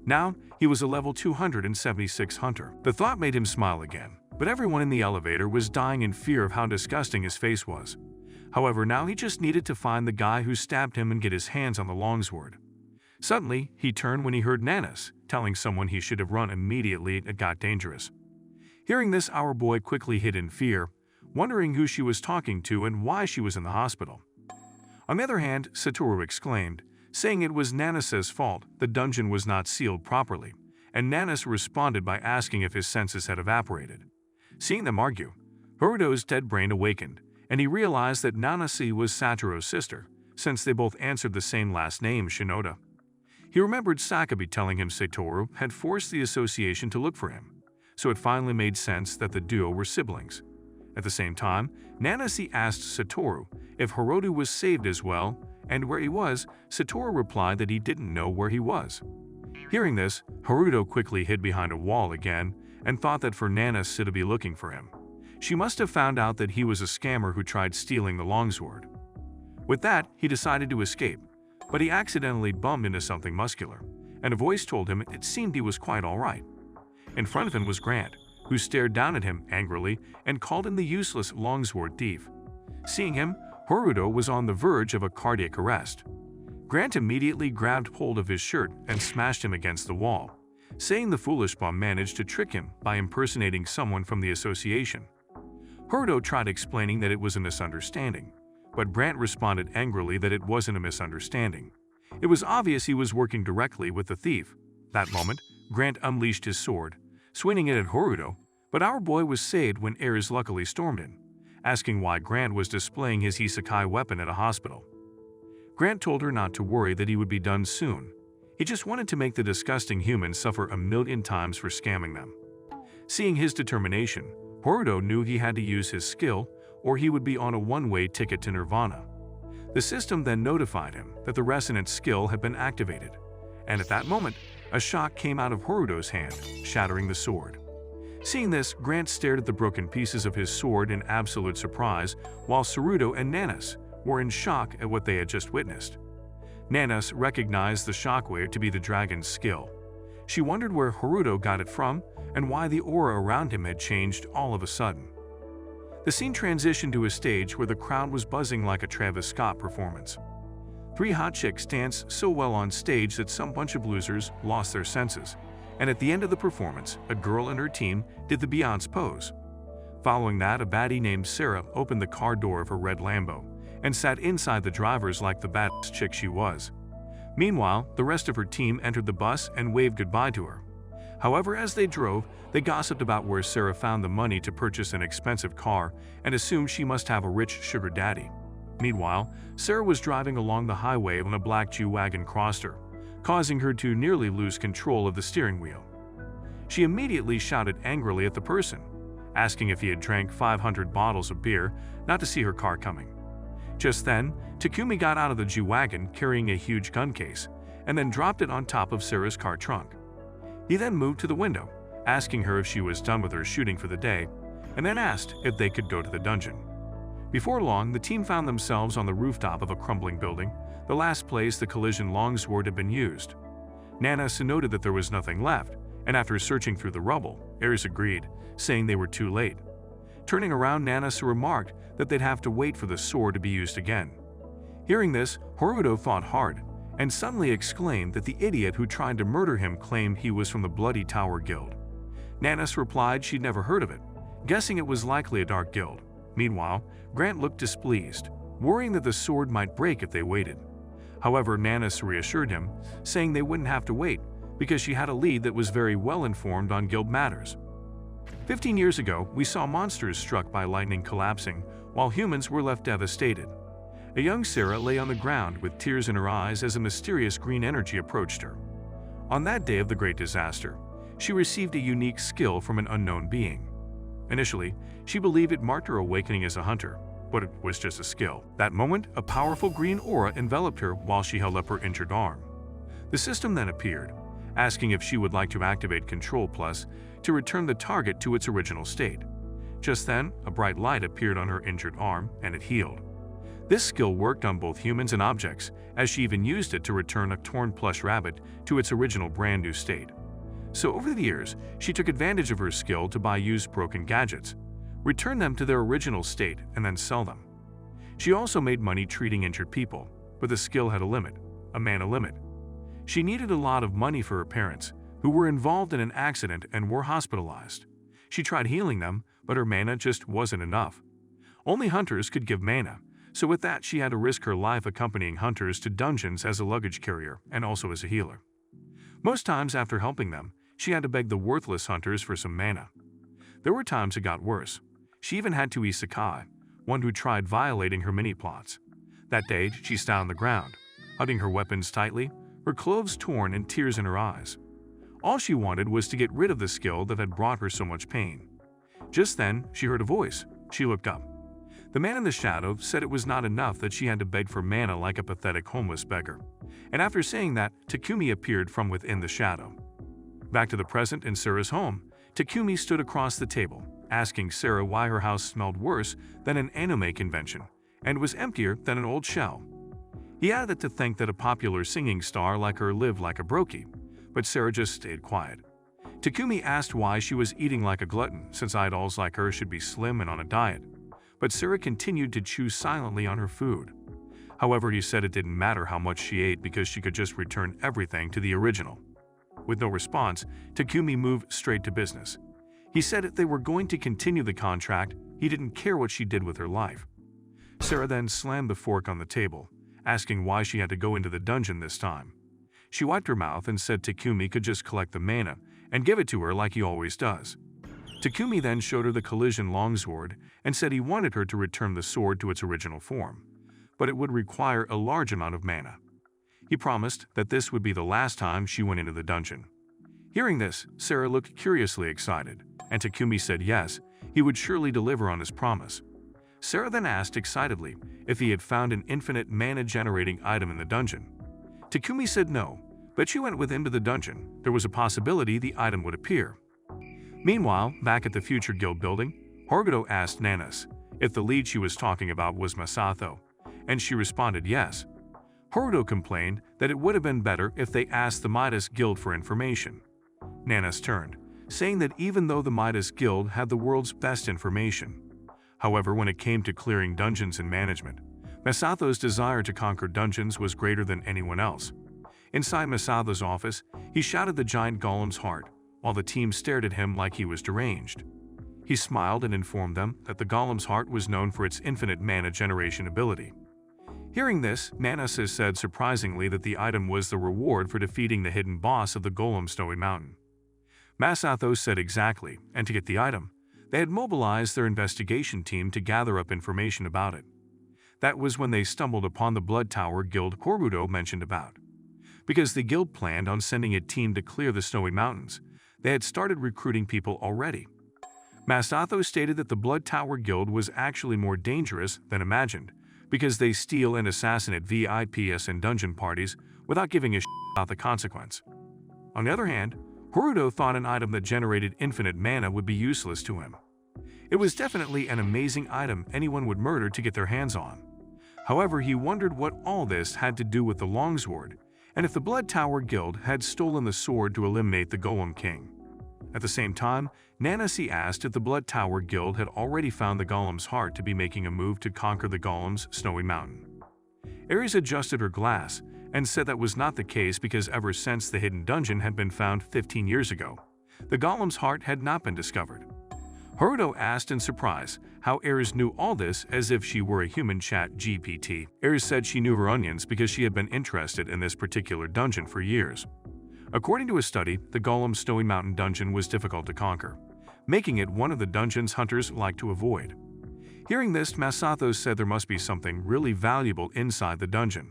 Now, he was a level 276 hunter. The thought made him smile again, but everyone in the elevator was dying in fear of how disgusting his face was. However, now he just needed to find the guy who stabbed him and get his hands on the longsword. Suddenly, he turned when he heard Nanas telling someone he should have run immediately. It got dangerous. Hearing this, our boy quickly hid in fear, wondering who she was talking to and why she was in the hospital. On the other hand, Satoru exclaimed, saying it was Nanas's fault the dungeon was not sealed properly, and Nanas responded by asking if his senses had evaporated. Seeing them argue, Haruto's dead brain awakened, and he realized that Nanase was Satoru's sister, since they both answered the same last name, Shinoda. He remembered Sakabe telling him Satoru had forced the association to look for him, so it finally made sense that the duo were siblings. At the same time, Nanase asked Satoru if Haruto was saved as well, and where he was. Satoru replied that he didn't know where he was. Hearing this, Haruto quickly hid behind a wall again and thought that for Nanase to be looking for him, she must have found out that he was a scammer who tried stealing the longsword. With that, he decided to escape, but he accidentally bumped into something muscular, and a voice told him it seemed he was quite alright. In front of him was Grant, who stared down at him angrily and called him the useless longsword thief. Seeing him, Haruto was on the verge of a cardiac arrest. Grant immediately grabbed hold of his shirt and smashed him against the wall, saying the foolish bum managed to trick him by impersonating someone from the association. Haruto tried explaining that it was a misunderstanding, but Grant responded angrily that it wasn't a misunderstanding. It was obvious he was working directly with the thief. That moment, Grant unleashed his sword, swinging it at Haruto, but our boy was saved when Ares luckily stormed in, asking why Grant was displaying his isekai weapon at a hospital. Grant told her not to worry, that he would be done soon. He just wanted to make the disgusting humans suffer 1,000,000 times for scamming them. Seeing his determination, Haruto knew he had to use his skill or he would be on a one-way ticket to Nirvana. The system then notified him that the resonant skill had been activated, and at that moment, a shock came out of Haruto's hand, shattering the sword. Seeing this, Grant stared at the broken pieces of his sword in absolute surprise, while Saruto and Nanas were in shock at what they had just witnessed. Nanas recognized the shockwave to be the dragon's skill. She wondered where Haruto got it from and why the aura around him had changed all of a sudden. The scene transitioned to a stage where the crowd was buzzing like a Travis Scott performance. 3 hot chicks danced so well on stage that some bunch of losers lost their senses, and at the end of the performance, a girl and her team did the Beyonce pose. Following that, a baddie named Sarah opened the car door of her red Lambo and sat inside the driver's like the badass chick she was. Meanwhile, the rest of her team entered the bus and waved goodbye to her. However, as they drove, they gossiped about where Sarah found the money to purchase an expensive car and assumed she must have a rich sugar daddy. Meanwhile, Sarah was driving along the highway when a black G-Wagon crossed her, causing her to nearly lose control of the steering wheel. She immediately shouted angrily at the person, asking if he had drank 500 bottles of beer not to see her car coming. Just then, Takumi got out of the G-Wagon carrying a huge gun case and then dropped it on top of Sarah's car trunk. He then moved to the window, asking her if she was done with her shooting for the day, and then asked if they could go to the dungeon. Before long, the team found themselves on the rooftop of a crumbling building, the last place the collision longsword had been used. Nanas noted that there was nothing left, and after searching through the rubble, Ares agreed, saying they were too late. Turning around, Nanas remarked that they'd have to wait for the sword to be used again. Hearing this, Haruto thought hard, and suddenly exclaimed that the idiot who tried to murder him claimed he was from the Bloody Tower Guild. Nanas replied she'd never heard of it, guessing it was likely a dark guild. Meanwhile, Grant looked displeased, worrying that the sword might break if they waited. However, Nanas reassured him, saying they wouldn't have to wait because she had a lead that was very well informed on guild matters. 15 years ago, we saw monsters struck by lightning collapsing, while humans were left devastated. A young Sarah lay on the ground with tears in her eyes as a mysterious green energy approached her. On that day of the great disaster, she received a unique skill from an unknown being. Initially, she believed it marked her awakening as a hunter, but it was just a skill. That moment, a powerful green aura enveloped her while she held up her injured arm. The system then appeared, asking if she would like to activate Control Plus to return the target to its original state. Just then, a bright light appeared on her injured arm, and it healed. This skill worked on both humans and objects, as she even used it to return a torn plush rabbit to its original brand new state. So over the years, she took advantage of her skill to buy used broken gadgets, return them to their original state, and then sell them. She also made money treating injured people, but the skill had a limit, a mana limit. She needed a lot of money for her parents, who were involved in an accident and were hospitalized. She tried healing them, but her mana just wasn't enough. Only hunters could give mana, so with that she had to risk her life accompanying hunters to dungeons as a luggage carrier and also as a healer. Most times after helping them, she had to beg the worthless hunters for some mana. There were times it got worse. She even had two isekai, one who tried violating her mini-plots. That day, she sat on the ground, hugging her weapons tightly, her clothes torn and tears in her eyes. All she wanted was to get rid of the skill that had brought her so much pain. Just then, she heard a voice. She looked up. The man in the shadow said it was not enough that she had to beg for mana like a pathetic homeless beggar. And after saying that, Takumi appeared from within the shadow. Back to the present in Sarah's home, Takumi stood across the table, asking Sarah why her house smelled worse than an anime convention and was emptier than an old shell. He added to think that a popular singing star like her lived like a brokey, but Sarah just stayed quiet. Takumi asked why she was eating like a glutton, since idols like her should be slim and on a diet, but Sarah continued to chew silently on her food. However, he said it didn't matter how much she ate because she could just return everything to the original. With no response, Takumi moved straight to business. He said if they were going to continue the contract, he didn't care what she did with her life. Sarah then slammed the fork on the table, asking why she had to go into the dungeon this time. She wiped her mouth and said Takumi could just collect the mana and give it to her like he always does. Takumi then showed her the collision longsword and said he wanted her to return the sword to its original form, but it would require a large amount of mana. He promised that this would be the last time she went into the dungeon. Hearing this, Sarah looked curiously excited, and Takumi said yes, he would surely deliver on his promise. Sarah then asked excitedly if he had found an infinite mana-generating item in the dungeon. Takumi said no, but she went with him to the dungeon. There was a possibility the item would appear. Meanwhile, back at the future guild building, Haruto asked Nanas if the lead she was talking about was Masato, and she responded yes. Haruto complained that it would have been better if they asked the Midas Guild for information. Nanas turned, saying that even though the Midas Guild had the world's best information. However, when it came to clearing dungeons and management, Masato's desire to conquer dungeons was greater than anyone else. Inside Masato's office, he shouted the giant golem's heart, while the team stared at him like he was deranged. He smiled and informed them that the golem's heart was known for its infinite mana generation ability. Hearing this, Nanas said surprisingly that the item was the reward for defeating the hidden boss of the golem Snowy Mountain. Masato said exactly, and to get the item, they had mobilized their investigation team to gather up information about it. That was when they stumbled upon the Blood Tower Guild Haruto mentioned about. Because the guild planned on sending a team to clear the Snowy Mountains, they had started recruiting people already. Masato stated that the Blood Tower Guild was actually more dangerous than imagined, because they steal and assassinate VIPs and dungeon parties without giving a shit about the consequence. On the other hand, Haruto thought an item that generated infinite mana would be useless to him. It was definitely an amazing item anyone would murder to get their hands on. However, he wondered what all this had to do with the longsword, and if the Blood Tower Guild had stolen the sword to eliminate the Golem King. At the same time, Nanasi asked if the Blood Tower Guild had already found the Golem's heart to be making a move to conquer the Golem's Snowy Mountain. Ares adjusted her glass and said that was not the case because ever since the hidden dungeon had been found 15 years ago, the Golem's heart had not been discovered. Haruto asked in surprise how Ares knew all this as if she were a human chat GPT. Ares said she knew her onions because she had been interested in this particular dungeon for years. According to a study, the Golem's Snowy Mountain dungeon was difficult to conquer, making it one of the dungeons hunters like to avoid. Hearing this, Masato said there must be something really valuable inside the dungeon.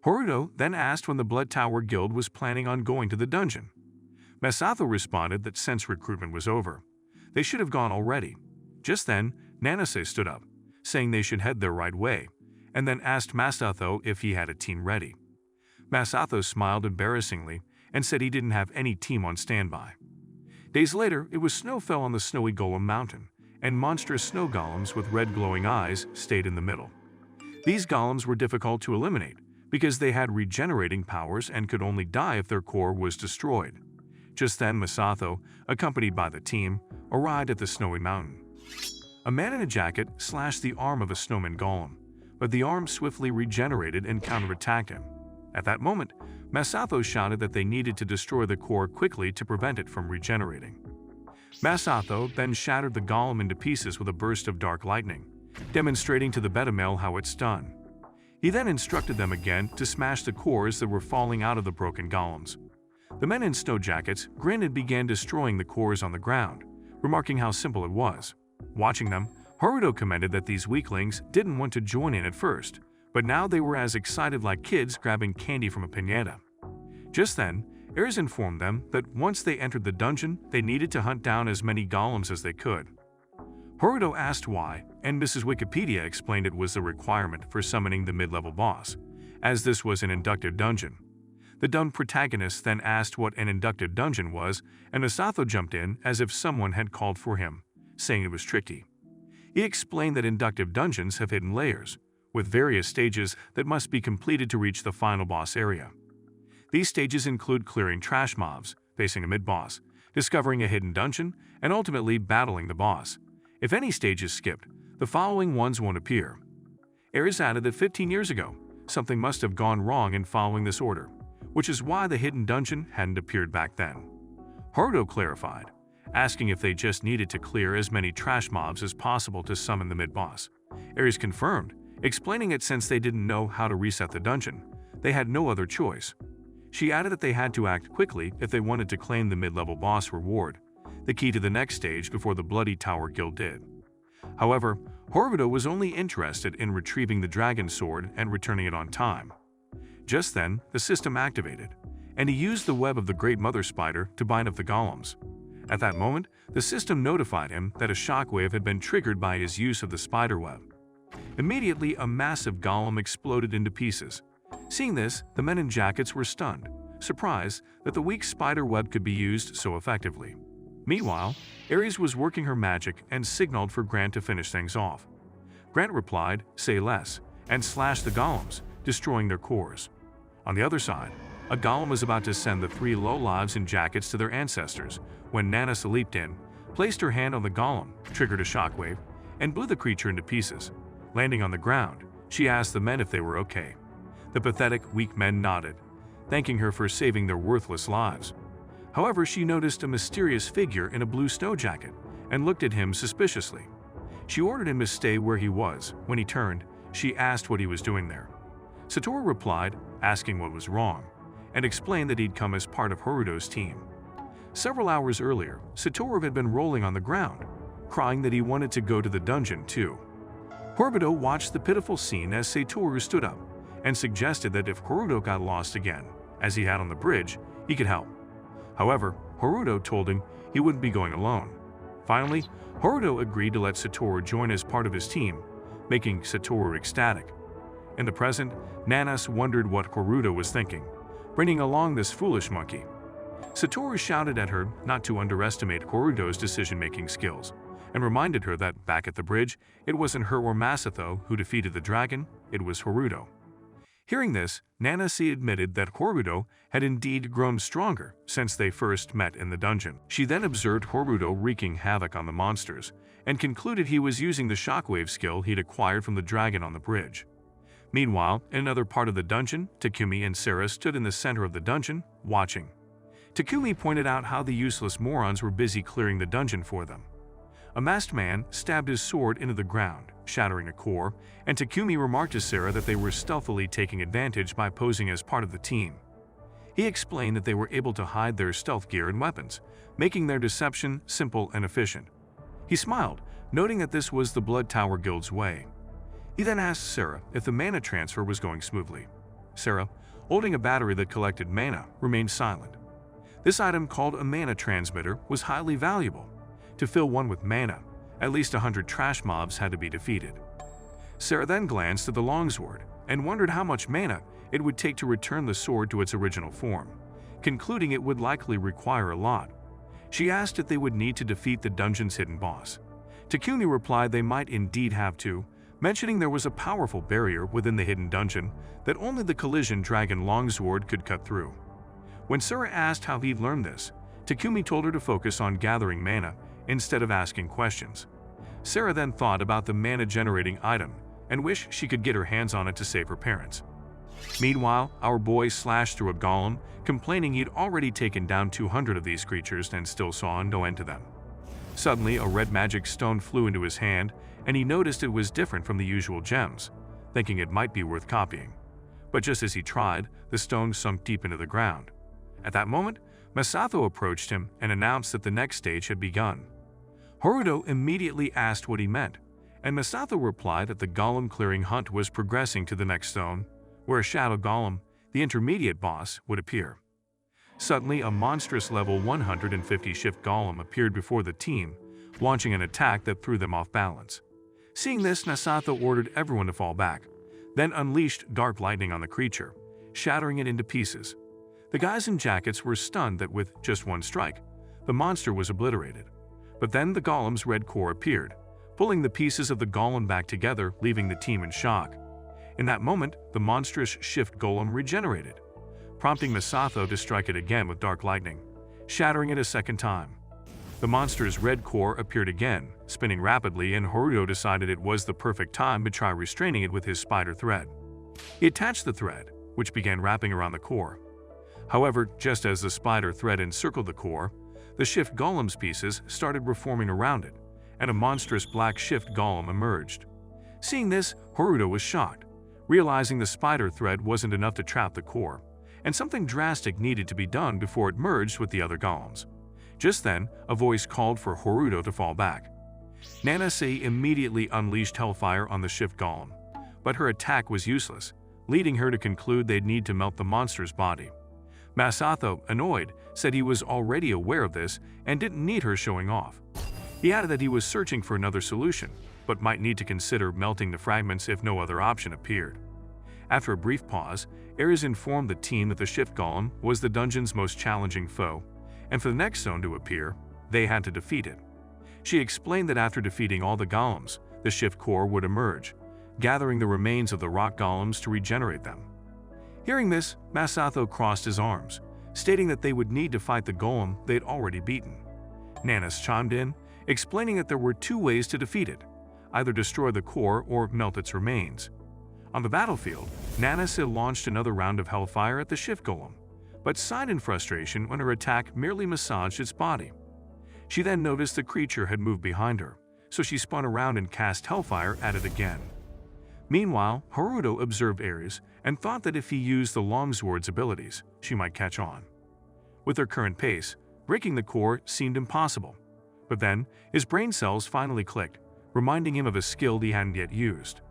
Haruto then asked when the Blood Tower Guild was planning on going to the dungeon. Masato responded that since recruitment was over, they should have gone already. Just then, Nanase stood up, saying they should head their right way, and then asked Masato if he had a team ready. Masato smiled embarrassingly and said he didn't have any team on standby. Days later, it was snow fell on the snowy Golem Mountain, and monstrous snow golems with red glowing eyes stayed in the middle. These golems were difficult to eliminate because they had regenerating powers and could only die if their core was destroyed. Just then, Masato, accompanied by the team, arrived at the snowy mountain. A man in a jacket slashed the arm of a snowman golem, but the arm swiftly regenerated and counterattacked him. At that moment, Masato shouted that they needed to destroy the core quickly to prevent it from regenerating. Masato then shattered the golem into pieces with a burst of dark lightning, demonstrating to the beta male how it's done. He then instructed them again to smash the cores that were falling out of the broken golems. The men in snow jackets grinned and began destroying the cores on the ground, remarking how simple it was. Watching them, Haruto commented that these weaklings didn't want to join in at first, but now they were as excited like kids grabbing candy from a piñata. Just then, Ares informed them that once they entered the dungeon, they needed to hunt down as many golems as they could. Haruto asked why, and Mrs. Wikipedia explained it was the requirement for summoning the mid-level boss, as this was an inductive dungeon. The dumb protagonist then asked what an inductive dungeon was, and Masato jumped in as if someone had called for him, saying it was tricky. He explained that inductive dungeons have hidden layers, with various stages that must be completed to reach the final boss area. These stages include clearing trash mobs, facing a mid-boss, discovering a hidden dungeon, and ultimately battling the boss. If any stage is skipped, the following ones won't appear. Ares added that 15 years ago, something must have gone wrong in following this order, which is why the hidden dungeon hadn't appeared back then. Haruto clarified, asking if they just needed to clear as many trash mobs as possible to summon the mid-boss. Ares confirmed, explaining it since they didn't know how to reset the dungeon, they had no other choice. She added that they had to act quickly if they wanted to claim the mid-level boss reward, the key to the next stage before the Bloody Tower Guild did. However, Haruto was only interested in retrieving the dragon sword and returning it on time. Just then, the system activated, and he used the web of the Great Mother Spider to bind up the golems. At that moment, the system notified him that a shockwave had been triggered by his use of the spider web. Immediately, a massive golem exploded into pieces. Seeing this, the men in jackets were stunned, surprised that the weak spider web could be used so effectively. Meanwhile, Ares was working her magic and signaled for Grant to finish things off. Grant replied, "Say less," and slashed the golems, destroying their cores. On the other side, a golem was about to send the three lowlives in jackets to their ancestors when Nanas leaped in, placed her hand on the golem, triggered a shockwave, and blew the creature into pieces. Landing on the ground, she asked the men if they were okay. The pathetic, weak men nodded, thanking her for saving their worthless lives. However, she noticed a mysterious figure in a blue snow jacket and looked at him suspiciously. She ordered him to stay where he was. When he turned, she asked what he was doing there. Satoru replied, asking what was wrong, and explained that he'd come as part of Haruto's team. Several hours earlier, Satoru had been rolling on the ground, crying that he wanted to go to the dungeon too. Haruto watched the pitiful scene as Satoru stood up and suggested that if Haruto got lost again, as he had on the bridge, he could help. However, Haruto told him he wouldn't be going alone. Finally, Haruto agreed to let Satoru join as part of his team, making Satoru ecstatic. In the present, Nanas wondered what Haruto was thinking, bringing along this foolish monkey. Satoru shouted at her not to underestimate Haruto's decision-making skills, and reminded her that back at the bridge, it wasn't her or Masato who defeated the dragon, it was Haruto. Hearing this, Nanase admitted that Haruto had indeed grown stronger since they first met in the dungeon. She then observed Haruto wreaking havoc on the monsters, and concluded he was using the shockwave skill he'd acquired from the dragon on the bridge. Meanwhile, in another part of the dungeon, Takumi and Sarah stood in the center of the dungeon, watching. Takumi pointed out how the useless morons were busy clearing the dungeon for them. A masked man stabbed his sword into the ground, shattering a core, and Takumi remarked to Sarah that they were stealthily taking advantage by posing as part of the team. He explained that they were able to hide their stealth gear and weapons, making their deception simple and efficient. He smiled, noting that this was the Blood Tower Guild's way. He then asked Sarah if the mana transfer was going smoothly. Sarah, holding a battery that collected mana, remained silent. This item, called a mana transmitter, was highly valuable. To fill one with mana, at least 100 trash mobs had to be defeated. Sarah then glanced at the longsword and wondered how much mana it would take to return the sword to its original form, concluding it would likely require a lot. She asked if they would need to defeat the dungeon's hidden boss. Takumi replied they might indeed have to, mentioning there was a powerful barrier within the hidden dungeon that only the collision dragon longsword could cut through. When Sarah asked how he'd learned this, Takumi told her to focus on gathering mana instead of asking questions. Sarah then thought about the mana-generating item and wished she could get her hands on it to save her parents. Meanwhile, our boy slashed through a golem, complaining he'd already taken down 200 of these creatures and still saw no end to them. Suddenly, a red magic stone flew into his hand, and he noticed it was different from the usual gems, thinking it might be worth copying. But just as he tried, the stone sunk deep into the ground. At that moment, Masato approached him and announced that the next stage had begun. Horuto immediately asked what he meant, and Masato replied that the golem clearing hunt was progressing to the next zone, where a shadow golem, the intermediate boss, would appear. Suddenly, a monstrous level 150 shift golem appeared before the team, launching an attack that threw them off balance. Seeing this, Masato ordered everyone to fall back, then unleashed dark lightning on the creature, shattering it into pieces. The guys in jackets were stunned that with just one strike, the monster was obliterated. But then the golem's red core appeared, pulling the pieces of the golem back together, leaving the team in shock. In that moment, the monstrous shift golem regenerated, prompting Masato to strike it again with dark lightning, shattering it a second time. The monster's red core appeared again, spinning rapidly, and Horuto decided it was the perfect time to try restraining it with his spider thread. He attached the thread, which began wrapping around the core. However, just as the spider thread encircled the core, the shift golem's pieces started reforming around it, and a monstrous black shift golem emerged. Seeing this, Horuto was shocked, realizing the spider thread wasn't enough to trap the core, and something drastic needed to be done before it merged with the other golems. Just then, a voice called for Horuto to fall back. Nanase immediately unleashed Hellfire on the shift golem, but her attack was useless, leading her to conclude they'd need to melt the monster's body. Masato, annoyed, said he was already aware of this and didn't need her showing off. He added that he was searching for another solution, but might need to consider melting the fragments if no other option appeared. After a brief pause, Ares informed the team that the shift golem was the dungeon's most challenging foe, and for the next zone to appear, they had to defeat it. She explained that after defeating all the golems, the shift core would emerge, gathering the remains of the rock golems to regenerate them. Hearing this, Masato crossed his arms, stating that they would need to fight the golem they'd already beaten. Nanas chimed in, explaining that there were two ways to defeat it, either destroy the core or melt its remains. On the battlefield, Nanas launched another round of Hellfire at the shift golem, but sighed in frustration when her attack merely massaged its body. She then noticed the creature had moved behind her, so she spun around and cast Hellfire at it again. Meanwhile, Horuto observed Ares and thought that if he used the longsword's abilities, she might catch on. With her current pace, breaking the core seemed impossible. But then, his brain cells finally clicked, reminding him of a skill he hadn't yet used.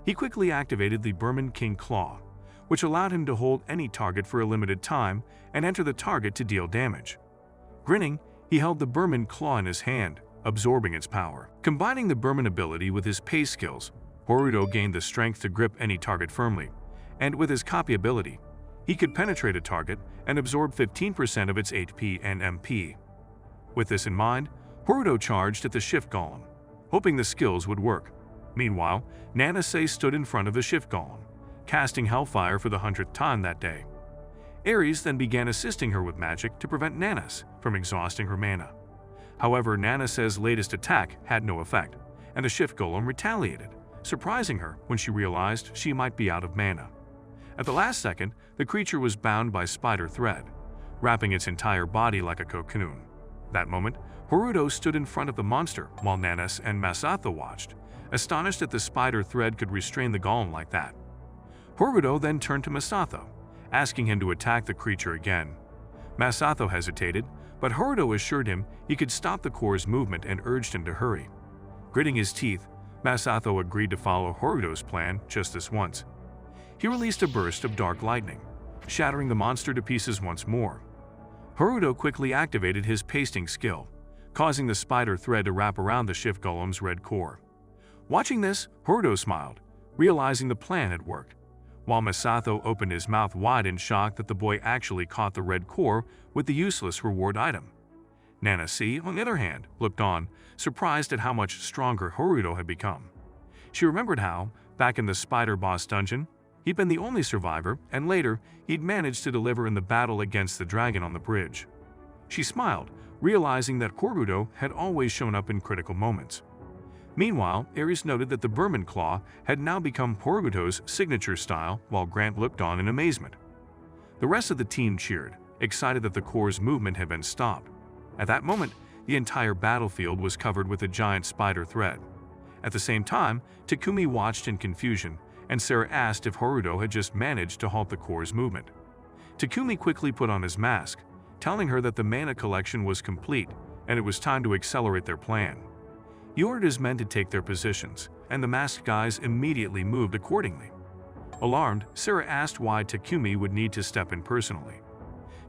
He quickly activated the Burman King Claw, which allowed him to hold any target for a limited time and enter the target to deal damage. Grinning, he held the Burman Claw in his hand, absorbing its power. Combining the Burman ability with his pace skills, Horuto gained the strength to grip any target firmly, and with his copy ability, he could penetrate a target and absorb 15% of its HP and MP. With this in mind, Horuto charged at the shift golem, hoping the skills would work. Meanwhile, Nanase stood in front of the shift golem, casting Hellfire for the 100th time that day. Ares then began assisting her with magic to prevent Nanas from exhausting her mana. However, Nanase's latest attack had no effect, and the shift golem retaliated, surprising her when she realized she might be out of mana. At the last second, the creature was bound by spider thread, wrapping its entire body like a cocoon. That moment, Horuto stood in front of the monster while Nanas and Masato watched, astonished that the spider thread could restrain the golem like that. Horuto then turned to Masato, asking him to attack the creature again. Masato hesitated, but Horuto assured him he could stop the core's movement and urged him to hurry. Gritting his teeth, Masato agreed to follow Horuto's plan just this once. He released a burst of dark lightning, shattering the monster to pieces once more. Horuto quickly activated his pasting skill, causing the spider thread to wrap around the shift golem's red core. Watching this, Horuto smiled, realizing the plan had worked, while Masato opened his mouth wide in shock that the boy actually caught the red core with the useless reward item. Nanase, on the other hand, looked on, surprised at how much stronger Horuto had become. She remembered how, back in the Spider Boss dungeon, he'd been the only survivor, and later, he'd managed to deliver in the battle against the dragon on the bridge. She smiled, realizing that Horuto had always shown up in critical moments. Meanwhile, Ares noted that the Burman Claw had now become Horuto's signature style, while Grant looked on in amazement. The rest of the team cheered, excited that the core's movement had been stopped. At that moment, the entire battlefield was covered with a giant spider thread. At the same time, Takumi watched in confusion, and Sarah asked if Horuto had just managed to halt the core's movement. Takumi quickly put on his mask, telling her that the mana collection was complete and it was time to accelerate their plan. He ordered his men to take their positions, and the masked guys immediately moved accordingly. Alarmed, Sarah asked why Takumi would need to step in personally.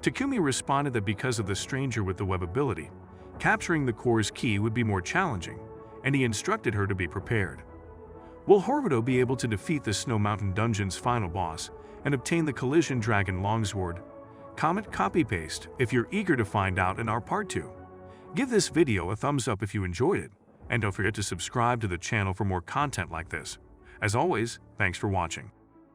Takumi responded that because of the stranger with the web ability, capturing the core's key would be more challenging, and he instructed her to be prepared. Will Horuto be able to defeat the Snow Mountain Dungeon's final boss and obtain the Collision Dragon Longsword? Comment copy-paste if you're eager to find out in our part 2. Give this video a thumbs up if you enjoyed it, and don't forget to subscribe to the channel for more content like this. As always, thanks for watching.